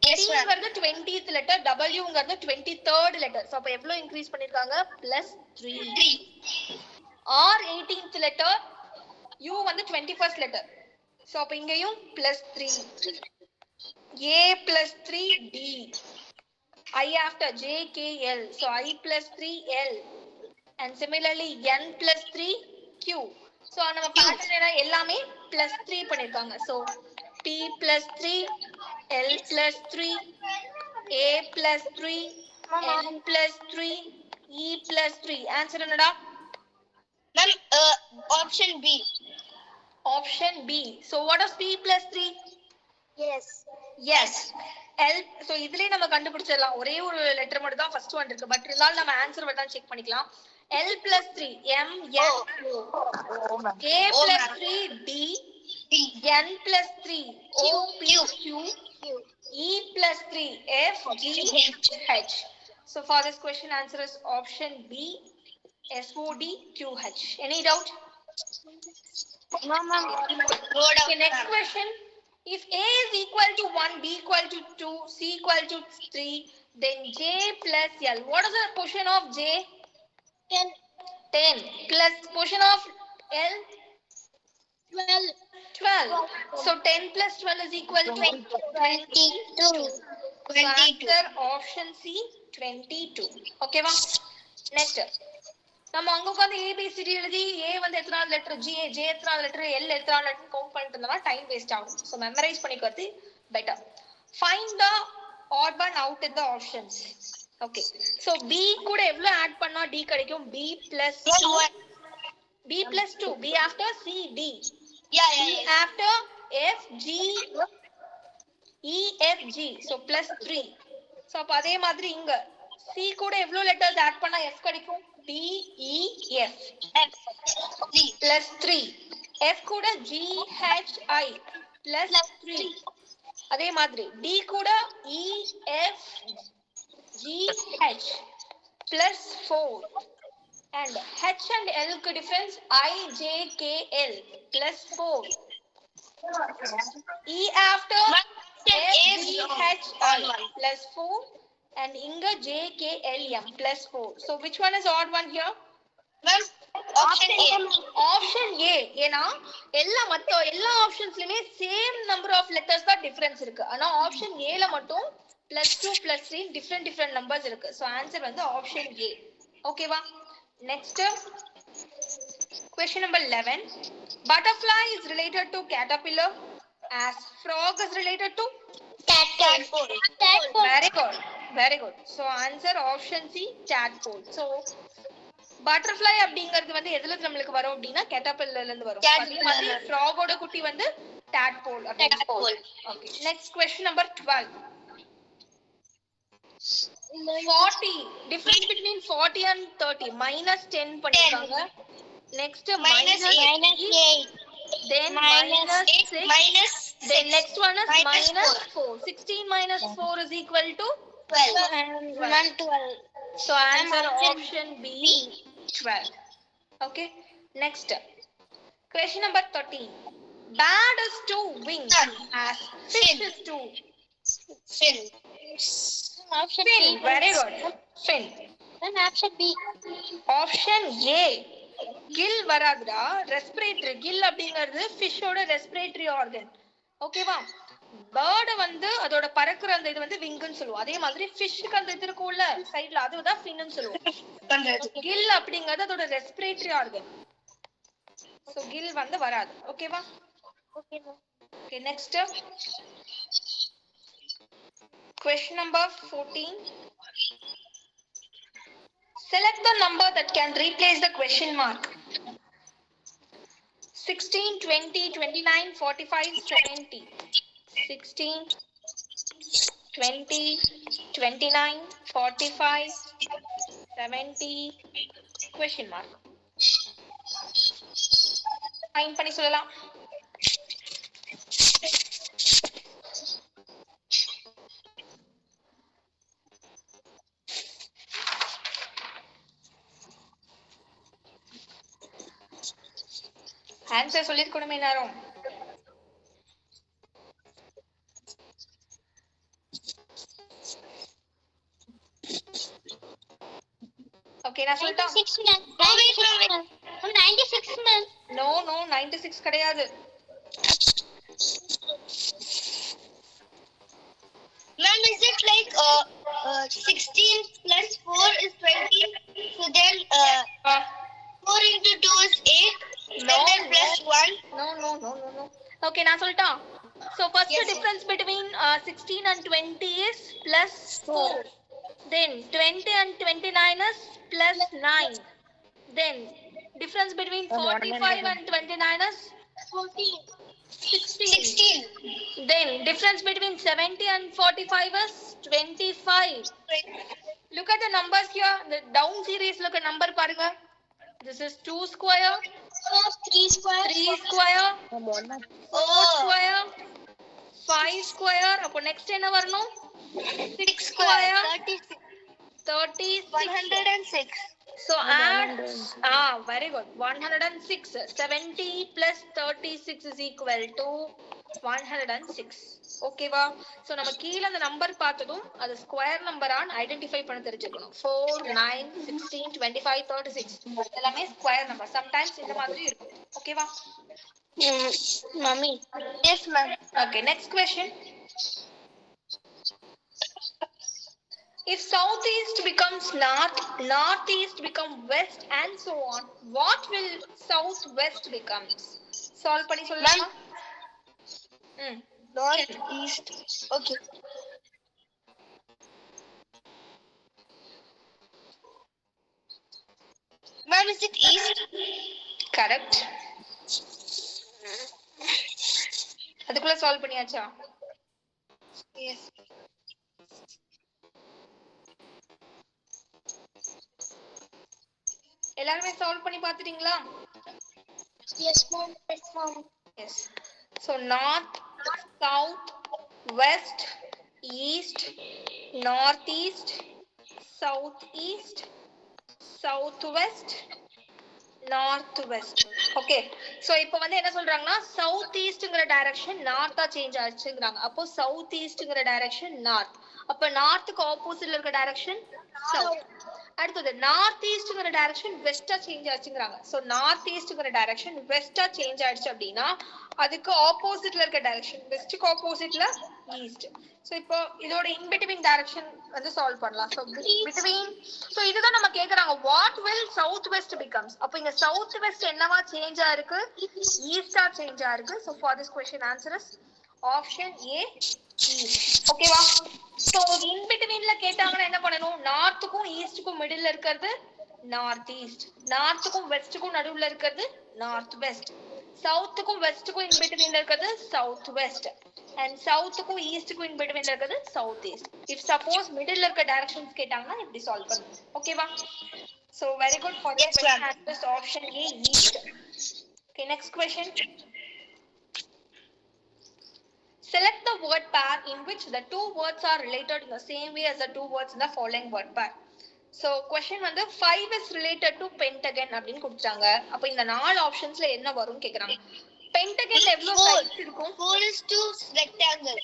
Yes, T ma'am. ங்கிறது 20th letter, W ங்கிறது 23rd letter. So அப்ப எவ்வளவு increase பண்ணிருக்காங்க? +3. 3. R 18th letter, U வந்து 21st letter. So அப்ப இங்கேயும் +3. A +3 D. I after J K L. So I +3 L. And similarly N +3 Q. So நம்ம pattern என்ன எல்லாமே +3 பண்ணிருக்காங்க. So T +3, L +3, A +3, N +3, E +3. Answer என்னடா? Ma'am, option B. Option B. So what is P plus 3? Yes. Yes. L. So இதுலயே நம்ம கண்டுபிடிச்சிடலாம். ஒரே ஒரு லெட்டர் மட்டும் தான் ஃபர்ஸ்ட் ஒன் இருக்கு. பட் இருந்தாலும் நம்ம ஆன்சர் மட்டும் செக் பண்ணிக்கலாம். L plus 3 M N A plus 3 D N plus 3 O P Q E plus 3 F G H. So for this question answer is option B S O D Q H. Any doubt? No, ma'am. Okay, next question. If A is equal to 1, B equal to 2, C equal to 3, then J plus L. What is the portion of J? 10. 10. Plus portion of L? 12. 12. So 10 plus 12 is equal to 22. So answer option C 22. Okay, va? Next. நம்ம அங்க உட்கார்ந்து ABCD எழுதி A வந்து எத்தனாவது letter J எத்தனாவது letter L எத்தனாவது letter count பண்ணிட்டு இருந்தோம்னா டைம் வேஸ்ட் ஆகும். ஸோ மெமரைஸ் பண்ணிக்கிறது better. Find the odd one out in the options. Okay, so B கூட எவ்வளவு ஆட் பண்ணா D கிடைக்கும்? B plus 2. B after C D. B after F G E F G. So plus 3. So அப்ப அதே மாதிரி இங்க C கூட எவ்வளவு லெட்டர்ஸ் ஆட் பண்ணா F கிடைக்கும்? D E F plus 3. F கூட G H I plus 3. அதே மாதிரி D கூட E F G H plus 4. And H and L க்கு difference I J K L plus 4. E after F G H I plus 4. And inga J K L M plus 4. So which one is odd one here? Ma'am, option A. Option A. ஏனா எல்லா ஆப்ஷன்ஸ்லயுமே same number of letters தான் difference இருக்கு. ஆனா option A ல மட்டும் +2 +3 different numbers இருக்கு. So answer வந்து option A. ஓகேவா? Next question number 11. Butterfly is related to caterpillar as frog is related to Tadpole. Very good. So answer option C tadpole. So butterfly அப்படிங்கிறது வந்து எதுல நமக்கு வரும் அப்படினா caterpillar ல இருந்து வரும். அதே மாதிரி frog ஓட குட்டி வந்து tadpole. Okay, next question number 12. 40. Difference between 40 and 30 -10 பண்ணிருக்காங்க. Next minus 8. Then minus 6. Then next one is minus 4. 16 minus 4 is equal to 12. So answer option B 12. Okay. Next. Question number 13. Bat is 2 wings as fish is 2. Fin. Option Fin. B. Very good. Fin. Then option B. Option A. Gill வராதுடா. Respiratory. Gill அப்படிங்கிறது fish ஓட respiratory organ. ஓகேவா? Bird வந்து அதோட பறக்குற அந்த இது வந்து விங்னு சொல்லுவோம். அதே மாதிரி ஃபிஷ்க்கு அந்த இது இருக்கும்ல சைடுல அதுதான் ஃபின்னு சொல்லுவோம். கில் அப்படிங்கிறது அதோட ரெஸ்பிரேட்டரி ஆர்கன். சோ கில் வந்து வராது. ஓகேவா? Okay, next question number 14. Select the number that can replace the question mark. 16, 20, 29, 45, 70. 16, 20, 29, 45, 70, question mark. Find பண்ணி சொல்லலாம். ஆன்சர் சொல்லிருக்கணுமே நேரம். ஓகே, நான் சொல்லட்டா? 96 ma'am. No 96 கிடையாது. Ma'am, is it like 16 plus 4 is 20? So then 4 into 2 is 8. No, and then plus 1. No. Okay, நான் சொல்லட்டா? So first Yes, difference between 16 and 20 is plus 4. Then 20 and 29 is plus 9. Then difference between 45 and 29 is 14. 16. Then difference between 70 and 45 is 25. Look at the numbers here. The down series look at number parunga. This is 2 square, 3 square. 3 square, 4 square, 5 square. அப்போ next என்ன வரணும்? 6 square, 36. 106. So add, very good. 106. 70 plus 36 is equal to 106. Okay வா? So நம்ம கீழ அந்த number பார்த்ததும் அது square நம்பரான்னு identify பண்ண தெரிஞ்சுக்கணும். 4, 9, 16, 25, 36 எல்லாமே ஸ்கொயர் நம்பர். சம்டைம்ஸ் இந்த மாதிரி இருக்கும். ஓகேவா? Mummy. Yes, ma'am. Okay, next question. If southeast becomes north, northeast become west and so on, what will southwest becomes? Solve பண்ணி சொல்லலாமா? North, east. Okay. Ma'am, is it east? Correct. அதுக்குள்ள solve பண்ணியாச்சா? Yes. எல்லாரும் solve பண்ணி பாத்துட்டீங்களா? Yes, ma'am. Yes, ma'am. Yes. So north, south, west, east, northeast, southeast, southwest, northwest. Okay. So இப்போ வந்து என்ன சொல்றாங்கன்னா south eastங்கற டைரக்ஷன் நார்த்தா சேஞ்ச் ஆச்சுங்கறாங்க. அப்போ south eastங்கற டைரக்ஷன் நார்த். அப்ப நார்த்துக்கு ஆப்போசிட்ல இருக்க டைரக்ஷன் சவுத். அடுத்தது நார்த் ஈஸ்ட்ங்கற டைரக்ஷன் வெஸ்டா சேஞ்ச் ஆச்சுங்கறாங்க. சோ நார்த் ஈஸ்ட்ங்கற டைரக்ஷன் வெஸ்டா சேஞ்ச் ஆயிடுச்சு அப்படினா அதுக்கு ஆப்போசிட்ல இருக்க டைரக்ஷன் வெஸ்ட்க்கு ஆப்போசிட்ல ஈஸ்ட். சோ இப்போ இதோட இன் பிட்வீன் டைரக்ஷன் வந்து சால்வ் பண்ணலாம். சோ பிட்வீன் சோ இதுதான் நம்ம கேக்குறாங்க what will south west becomes. அப்ப இங்க south west என்னவா சேஞ்ச் ஆயிருக்கு? ஈஸ்டா சேஞ்ச் ஆயிருக்கு. So for this question answer is option A east. ஓகேவா? சோ இன் பிட்வீன்ல கேட்டாங்கன்னா என்ன பண்ணனும்? நார்த்துக்கும் ஈஸ்ட்க்கும் மிடில்ல இருக்கிறது நார்த் ஈஸ்ட், நார்த்துக்கும் வெஸ்ட்க்கும் நடுவுல இருக்கிறது நார்த் வெஸ்ட், சவுத்துக்கும் வெஸ்ட்க்கும் இன் பிட்வீன்ல இருக்கிறது சவுத் வெஸ்ட் அண்ட் சவுத்துக்கும் ஈஸ்ட்க்கும் இன் பிட்வீன்ல இருக்கிறது சவுத் ஈஸ்ட். இஃப் சப்போஸ் மிடில்ல இருக்க டைரக்ஷன்ஸ் கேட்டாங்கன்னா இப்படி சால்வ் பண்ணணும். ஓகேவா? So very good for this question answer option A east. Okay, next question. Select the word pair in which the two words are related in the same way as the two words in the following word pair. So question வந்து 5 is related to pentagon அப்படினு கொடுத்தாங்க. அப்ப இந்த நாலு ஆப்ஷன்ஸ்ல என்ன வரும்னு கேக்குறாங்க. pentagonல எவ்வளவு சைட்ஸ் இருக்கும்? 4 is to rectangle.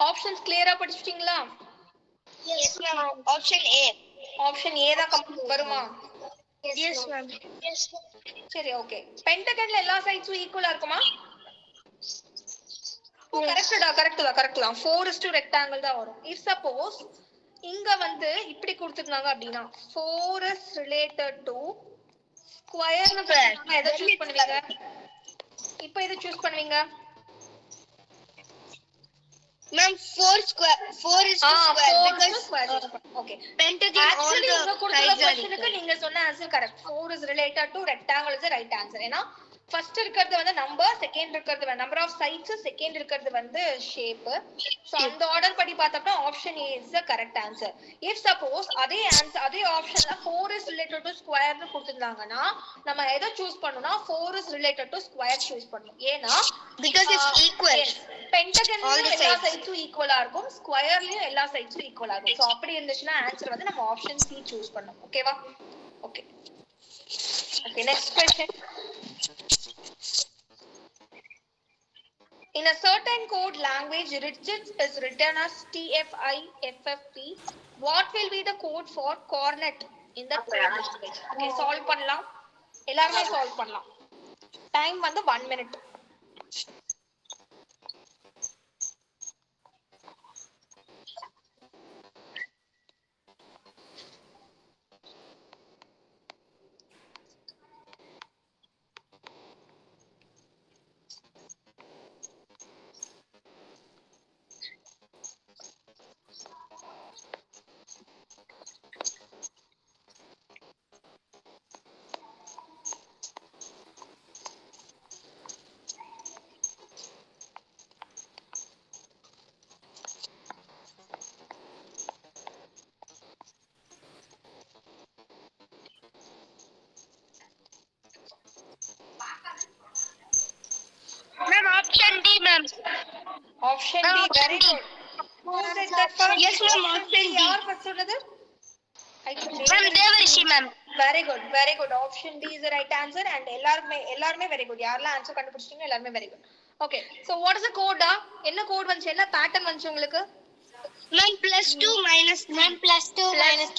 ஆப்ஷன்ஸ் கிளியரா படிச்சிட்டீங்களா? Yes, ma'am. Option A. Option A தான் கம்ப்ளீட் வருமா? Yes, ma'am. Yes, ma'am. சரி, ஓகே. pentagonல எல்லா சைட்ஸும் ஈக்குவலா இருக்குமா? கரெக்ட் தான் 4 is to rectangle தான் வரும். if suppose இங்க வந்து இப்படி கொடுத்திருந்தாங்க அப்படினா 4 is related to square னு கொடுத்தாங்க, எதை சூஸ் பண்ணுவீங்க? இப்போ எதை சூஸ் பண்ணுவீங்க? Ma'am, 4 is to square because okay. pentagon Actually all இங்க the கொடுத்த sides are क्वेश्चனுக்கு equal. நீங்க சொன்ன answer correct. 4 is related to rectangle is the right answer. ஏனா ஃபர்ஸ்ட் இருக்கிறது வந்து நம்பர், செகண்ட் இருக்கிறது வந்து நம்பர் ஆஃப் சைட்ஸ், செகண்ட் இருக்கிறது வந்து ஷேப். சோ அந்த ஆர்டர் படி பார்த்தப்ப option A is the correct answer. if suppose அதே ஆப்ஷன்ல 4 is related to square னு கொடுத்திருந்தாங்கன்னா நம்ம எதை சூஸ் பண்ணனும்னா 4 is related to square choose பண்ணனும். ஏனா Because it's equal. பென்டகன்லயும் எல்லா சைட்ஸும் ஈக்குவலா இருக்கும், ஸ்கொயர்லயும் எல்லா சைட்ஸும் ஈக்குவலா இருக்கும். சோ அப்படி இருந்துச்சுன்னா ஆன்சர் வந்து நம்ம ஆப்ஷன் C சூஸ் பண்ணனும். ஓகேவா? Okay. Next question. In a certain code language, digits is written as TFIFFT. What will be the code for coordinate in the code language? Okay, solve பண்ணலாம். எல்லாரும் solve பண்ணலாம். Time வந்து 1 minute. Option D very good who said that first Yes, ma'am, option option D. யார் first சொன்னது Ma'am, Devarishi ma'am. very good option D is the right answer and எல்லாருமே very good யாரெல்லாம் answer கண்டுபிடிச்சிட்டீங்க எல்லாருமே very good okay so what is the code என்ன code வந்துச்சு என்ன pattern வந்துச்சு உங்களுக்கு Ma'am, +2 minus 3. Ma'am, +2 plus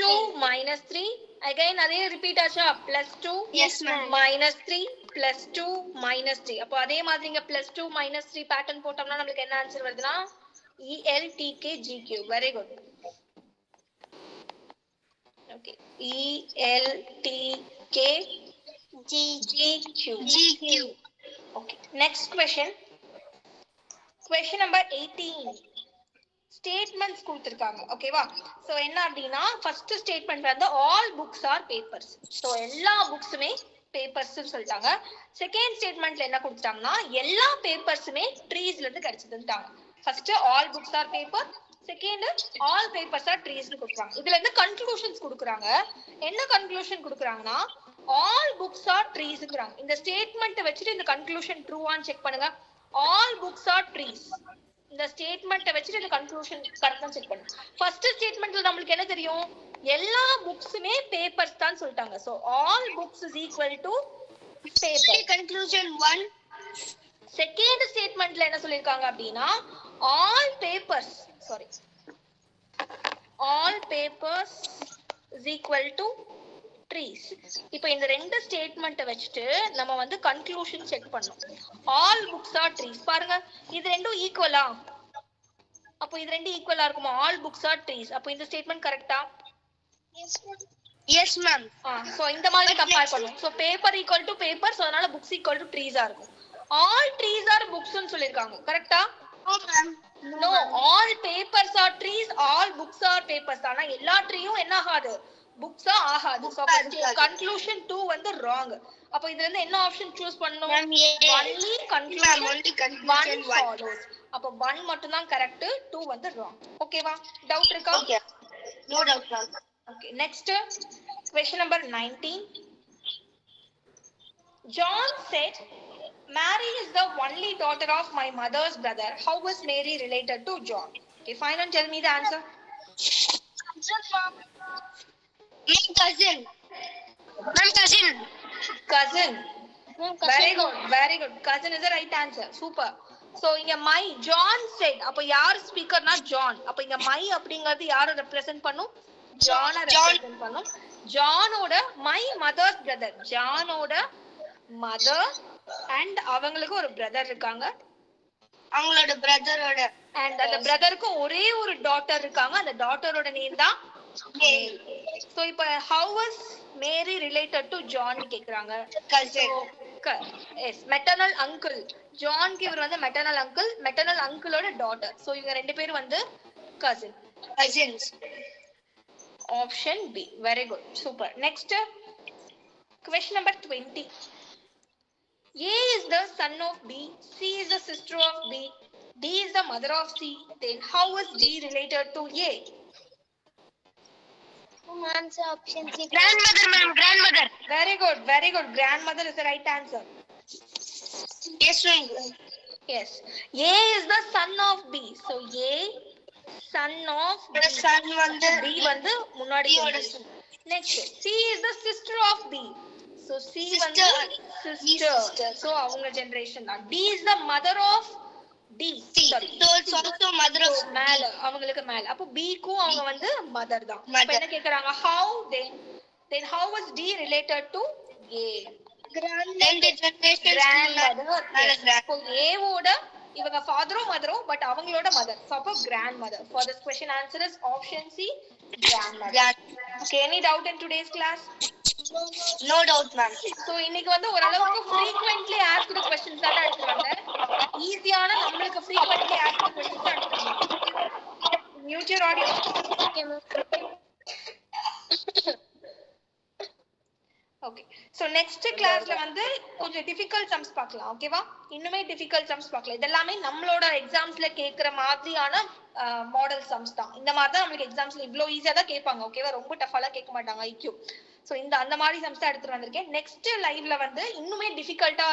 2 minus 3 again அதே ரிப்பீட் ஆச்சா plus 2 Yes, ma'am. minus 3 plus 2 minus 3 அப்போ அதே மாதிரி இங்க plus 2 minus 3 பேட்டர்ன் போட்டோம்னா நமக்கு என்ன ஆன்சர் வருதுன்னா ELTKGQ very good okay ELTKGQ GQ. okay next question number 18 statements கொடுத்திருக்காங்க ஓகேவா சோ என்ன அப்படினா ஃபர்ஸ்ட் ஸ்டேட்மென்ட் வந்து all books are papers so எல்லா புக்ஸுமே பேப்பர்ஸ் சொல்லிட்டாங்க செகண்ட் ஸ்டேட்மென்ட்ல என்ன கொடுத்தாங்கன்னா எல்லா பேப்பர்ஸுமே ட்ரீஸ்ல இருந்து கிடைச்சதுட்டாங்க first all books are paper second all papers are trees னு கொடுத்தாங்க இதுல இருந்து கன்க்ளூஷன்ஸ் கொடுக்கறாங்க என்ன கன்க்ளூஷன் கொடுக்கறாங்கன்னா all books are trees ங்கறாங்க இந்த ஸ்டேட்மென்ட் வச்சிட்டு இந்த கன்க்ளூஷன் ட்ரூவான்னு செக் பண்ணுங்க all books are trees இந்த ஸ்டேட்மென்ட்ட வச்சிட்டு இந்த கன்க்ளூஷன் கரெக்ட்டா செக் பண்ணுங்க ஃபர்ஸ்ட் ஸ்டேட்மென்ட்ல நமக்கு என்ன தெரியும் எல்லா புக்ஸுமே பேப்பர்ஸ் தான் சொல்லிட்டாங்க so all books is equal to paper Conclusion 1. Second ஸ்டேட்மென்ட்ல என்ன சொல்லிருக்காங்க அப்படினா all papers is equal to trees இப்போ இந்த ரெண்டு ஸ்டேட்மென்ட்ட வச்சிட்டு நம்ம வந்து கன்க்ளூஷன் செக் பண்ணோம் all books are trees பாருங்க இது ரெண்டும் ஈக்குவலா அப்போ இது ரெண்டும் ஈக்குவலா இருக்குமா all books are trees அப்போ இந்த ஸ்டேட்மென்ட் கரெக்ட்டா Yes, ma'am. சோ இந்த மாதிரி கம்பேர் பண்ணுவோம் so paper equal to paper so அதனால books equal to trees ஆ இருக்கும் all trees are books னு சொல்லிருக்காங்க கரெக்ட்டா No, ma'am. no all papers are trees all books are papers ஆனா எல்லா ட்ரீயும் என்ன ஆகாது புக்ஸா ஆகாது சோ கன்க்ளூஷன் 2 வந்து ராங் அப்ப இதுல இருந்து என்ன ஆப்ஷன் சூஸ் பண்ணனும் Ma'am, only Ma'am, conclusion only conclusion 1 follows அப்ப 1 மட்டும் தான் கரெக்ட் 2 வந்து ராங் ஓகேவா டவுட் இருக்கா Okay. No doubt, ma'am. okay next question number 19 John said Mary is the only daughter of my mother's brother how was Mary related to John okay fine and tell me the answer My cousin. Ma'am, cousin. cousin very good cousin is the right answer super so inga my John said அப்ப யார் ஸ்பீக்கர்னா John அப்ப இங்க my அப்படிங்கிறது யாரை represent பண்ணும் John represent பண்ணும் John ஓட my mother's brother John ஓட mother and அவங்களுக்கு ஒரு பிரதர் இருக்காங்க அவங்களோட பிரதரோட and அந்த பிரதருக்கு ஒரே ஒரு டாட்டர் இருக்காங்க அந்த டாட்டரோட நேம் தான் Mary so இப்ப how was Mary related to John னு கேக்குறாங்க cousin. yes maternal uncle John க்கு இவர் வந்து maternal uncle-ஓட daughter so இவங்க ரெண்டு பேரும் வந்து Cousins. option B very good super next question number 20 A is the son of B C is the sister of B D is the mother of C then how is D related to A Answer option C. Grandmother, ma'am. Grandmother. very good grandmother is the right answer Yes, ma'am. yes A is the son of B so A son of B The son வந்து B வந்து முன்னாடி B ஓட generation. Next C is the sister of B so C வந்து Sister. sister so அவங்க generation தான் D is the mother of D C. sorry So it's also mother of மேல அவங்களுக்கு மேல அப்ப B க்கும் அவங்க வந்து mother தான் Mother. அப்ப என்ன கேக்குறாங்க how then how was D related to A then the generation grandmother மேல yes. grand. so A ஓட இவங்க father mother but அவங்களோட mother so அப்ப grandmother for this question answer is option C grandmother Grand. okay any doubt in today's class No doubt, ma'am. so இன்னைக்கு வந்து ஓரளவுக்கு frequently asked questions தான் எடுத்து வந்தேன் ஈஸியான நம்மளுக்கு frequently asked questions தான் எடுத்து வந்தேன் mute your audio okay so next classல வந்து கொஞ்சம் difficult sums பார்க்கலாம் ஓகேவா இன்னுமே difficult sums பார்க்கலாம் இதெல்லாம் நம்மளோட எக்ஸாம்ஸ்ல கேக்குற மாதிரியான மாடல் sums தான் இந்த மாதிரி தான் நமக்கு எக்ஸாம்ஸ்ல இவ்ளோ ஈஸியா தான் கேட்பாங்க ஓகேவா ரொம்ப டஃபால கேட்க மாட்டாங்க IQ so இந்த அந்த மாதிரி sums தான் எடுத்து வந்திருக்கேன் next liveல வந்து இன்னுமே difficult-ஆ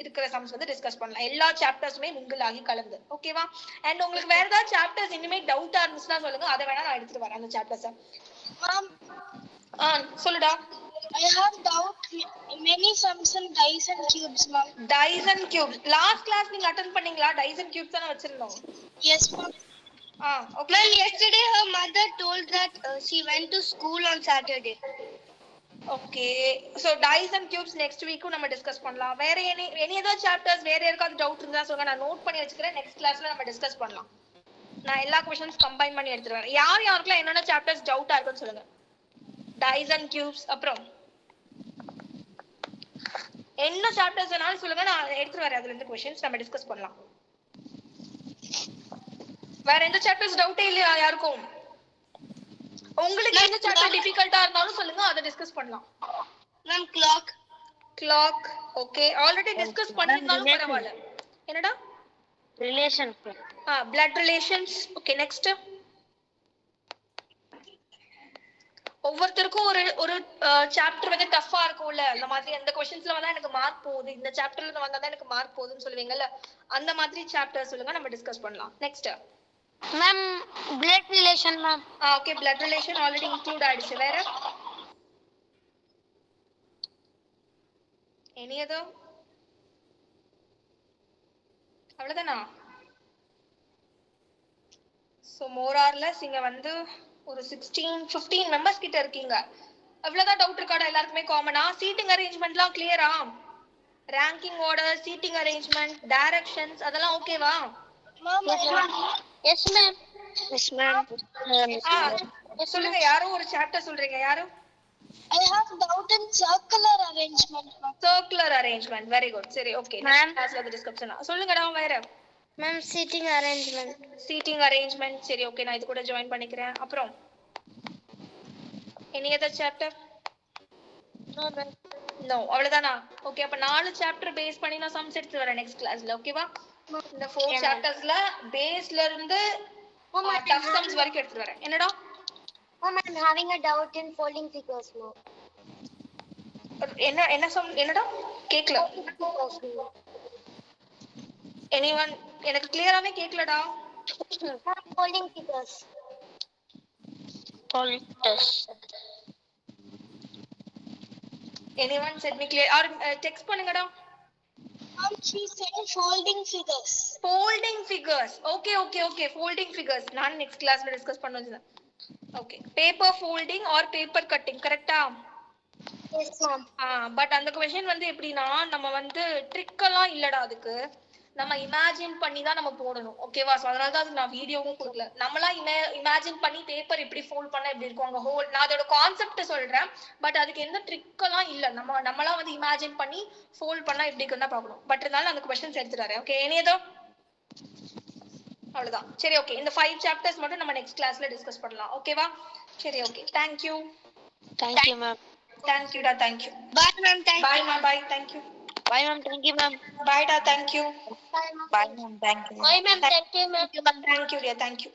இருக்கிற சம்ஸ் வந்து டிஸ்கஸ் பண்ணலாம். எல்லா சாப்டர்ஸுமே மிங்கிள் ஆகி கலந்து. ஓகேவா? அண்ட் உங்களுக்கு வேற ஏதாவது சாப்டர்ஸ் இனிமே டவுட்டா இருந்துச்சுன்னா சொல்லுங்க, அதை வேணா நான் எடுத்துட்டு வரேன் அந்த சாப்டர்ஸை. Ma'am, சொல்லுடா. I have doubt many sums in dice and cubes, ma'am. Dice and cubes லாஸ்ட் கிளாஸ் நீங்க அட்டெண்ட் பண்ணீங்களா? டைஸ் அண்ட் கியூப்ஸ் தான வச்சிருந்தோம். Yes, ma'am. Okay. Ma'am, yesterday her mother told that she went to school on Saturday. Okay, so dice and cubes next வீக்கும் நம்ம discuss பண்ணலாம். வேற any other chapters வேற யாருக்காவது டவுட் இருந்தா சொல்லுங்க, நான் நோட் பண்ணி வச்சுக்கிறேன். நெக்ஸ்ட் கிளாஸ்ல நம்ம டிஸ்கஸ் பண்ணலாம். நான் எல்லா क्वेश्चंस கம்பைன் பண்ணி எடுத்துட்டு வரேன். யார் யாருக்கெல்லாம் என்னென்ன சாப்டர்ஸ் டவுட்டா இருக்குன்னு சொல்லுங்க. டைஸ் அண்ட் கியூப்ஸ் அப்புறம் என்ன சாப்டர்ஸ் வேணாலும் சொல்லுங்க, நான் எடுத்துட்டு வரேன். அதுல இருந்து क्वेश्चंस நம்ம டிஸ்கஸ் பண்ணலாம். வேற எந்த சாப்டர்ஸ் டவுட்டே இல்லையா யாருக்கும்? உங்களுக்கு என்ன சாப்டர் டிஃபிகல்ட்டா இருந்தாலும் சொல்லுங்க, அதை டிஸ்கஸ் பண்ணலாம். Ma'am, clock. Okay, already discuss பண்ணிருந்தாலும் பரவாயில்லை. என்னடா? Relation. blood relations. Okay, next. ஒவ்வொருத்தருக்கும் ஒரு சாப்டர் வந்து டஃபா இருக்கும்ல, அந்த மாதிரி அந்த क्वेश्चंसல வந்தா எனக்கு மார்க் போகுது, இந்த சாப்டர்ல இருந்து வந்தா தான் எனக்கு மார்க் போகுதுன்னு சொல்லுவீங்கல்ல, அந்த மாதிரி சாப்டர் சொல்லுங்க, நம்ம டிஸ்கஸ் பண்ணலாம். Next Ma'am, blood relation, ma'am. Okay, blood relation already include ஆயிடுச்சு. வேற எனி அதர்? அவ்வளவுதானா? சோ மோர் ஆர் லெஸ் இங்க வந்து ஒரு 15 மெம்பர்ஸ் கிட்ட இருக்கீங்க. அவ்வளவுதான் டவுட் இருக்காடா எல்லாருக்குமே காமனா? சீட்டிங் அரேஞ்ச்மெண்ட்லாம் கிளியரா? Ranking order, seating arrangement, directions அதெல்லாம் ஓகேவா? Yes, ma'am. Yes, ma'am. சொல்லுங்க, யாரோ ஒரு சாப்டர் சொல்றீங்க, யாரோ? I have doubt in circular arrangement, ma'am. Circular arrangement, very good. சரி, ஓகே, Ma'am. கிளாஸ்ல அது டிஸ்கஸ் பண்ணலாம். சொல்லுங்கடா வேற. Ma'am, seating arrangement. Seating arrangement, சரி, ஓகே, நான் இது கூட ஜாயின் பண்ணிக்கிறேன். அப்புறம் any other chapter? No, ma'am. No, அவ்வளவுதானா? ஓகே, அப்ப 4 சாப்டர் பேஸ் பண்ணி நான் சம்ஸ் எடுத்து வரேன் நெக்ஸ்ட் கிளாஸ்ல. ஓகேவா? இந்த 4 சாப்டர்ஸ்ல பேஸ்ல இருந்து டஃப் சம்ஸ் வரைக்கும் எடுத்து வரேன். என்னடா? Ma'am, I'm having a doubt in folding figures, ma'am. என்ன சம்? என்னடா கேக்கல? எனிவன்? எனக்கு கிளியராவே கேக்கலடா. Folding figures. Folding test. Anyone said me clear or text பண்ணுங்கடா. Ma'am, she said folding figures. Folding figures. Okay. Folding figures. நான் next classல discuss பண்ணுவேன். Okay. Paper folding or paper cutting, கரெக்ட்டா? Yes, ma'am. But அந்த question வந்து எப்படினா, நம்ம வந்து trick எல்லாம் இல்லடா அதுக்கு. நம்ம இமேஜின் பண்ணி தான் நம்ம போடணும். ஓகேவா? சோ அதனால தான் நான் வீடியோவும் கொடுக்கல. நம்மளா இமேஜின் பண்ணி பேப்பர் இப்படி ஃபோல்ட் பண்ணா எப்படி இருக்கும், அங்க ஹோல், நான் அதோட கான்செப்ட் சொல்றேன். பட் அதுக்கு எந்த ட்ரிக் எல்லாம் இல்ல. நம்மளா வந்து இமேஜின் பண்ணி ஃபோல்ட் பண்ணா எப்படி இருக்குன்னு தான் பார்க்கணும். பட் இருந்தாலும் அந்த क्वेश्चंस எடுத்துறாரு. ஓகே, ஏதோ அவ்வளவுதான். சரி, ஓகே, இந்த 5 சாப்டர்ஸ் மட்டும் நம்ம நெக்ஸ்ட் கிளாஸ்ல டிஸ்கஸ் பண்ணலாம். ஓகேவா? சரி, okay, thank you. Thank you, ma'am. Thank you da, thank you. Bye, ma'am. Thank Bye you. ma, bye, thank you. Bye, ma'am. Thank you, ma'am. Bye da, thank you. Bye, ma'am. Thank you. Bye, ma'am. Thank you, ma'am. Thank you dear, thank you.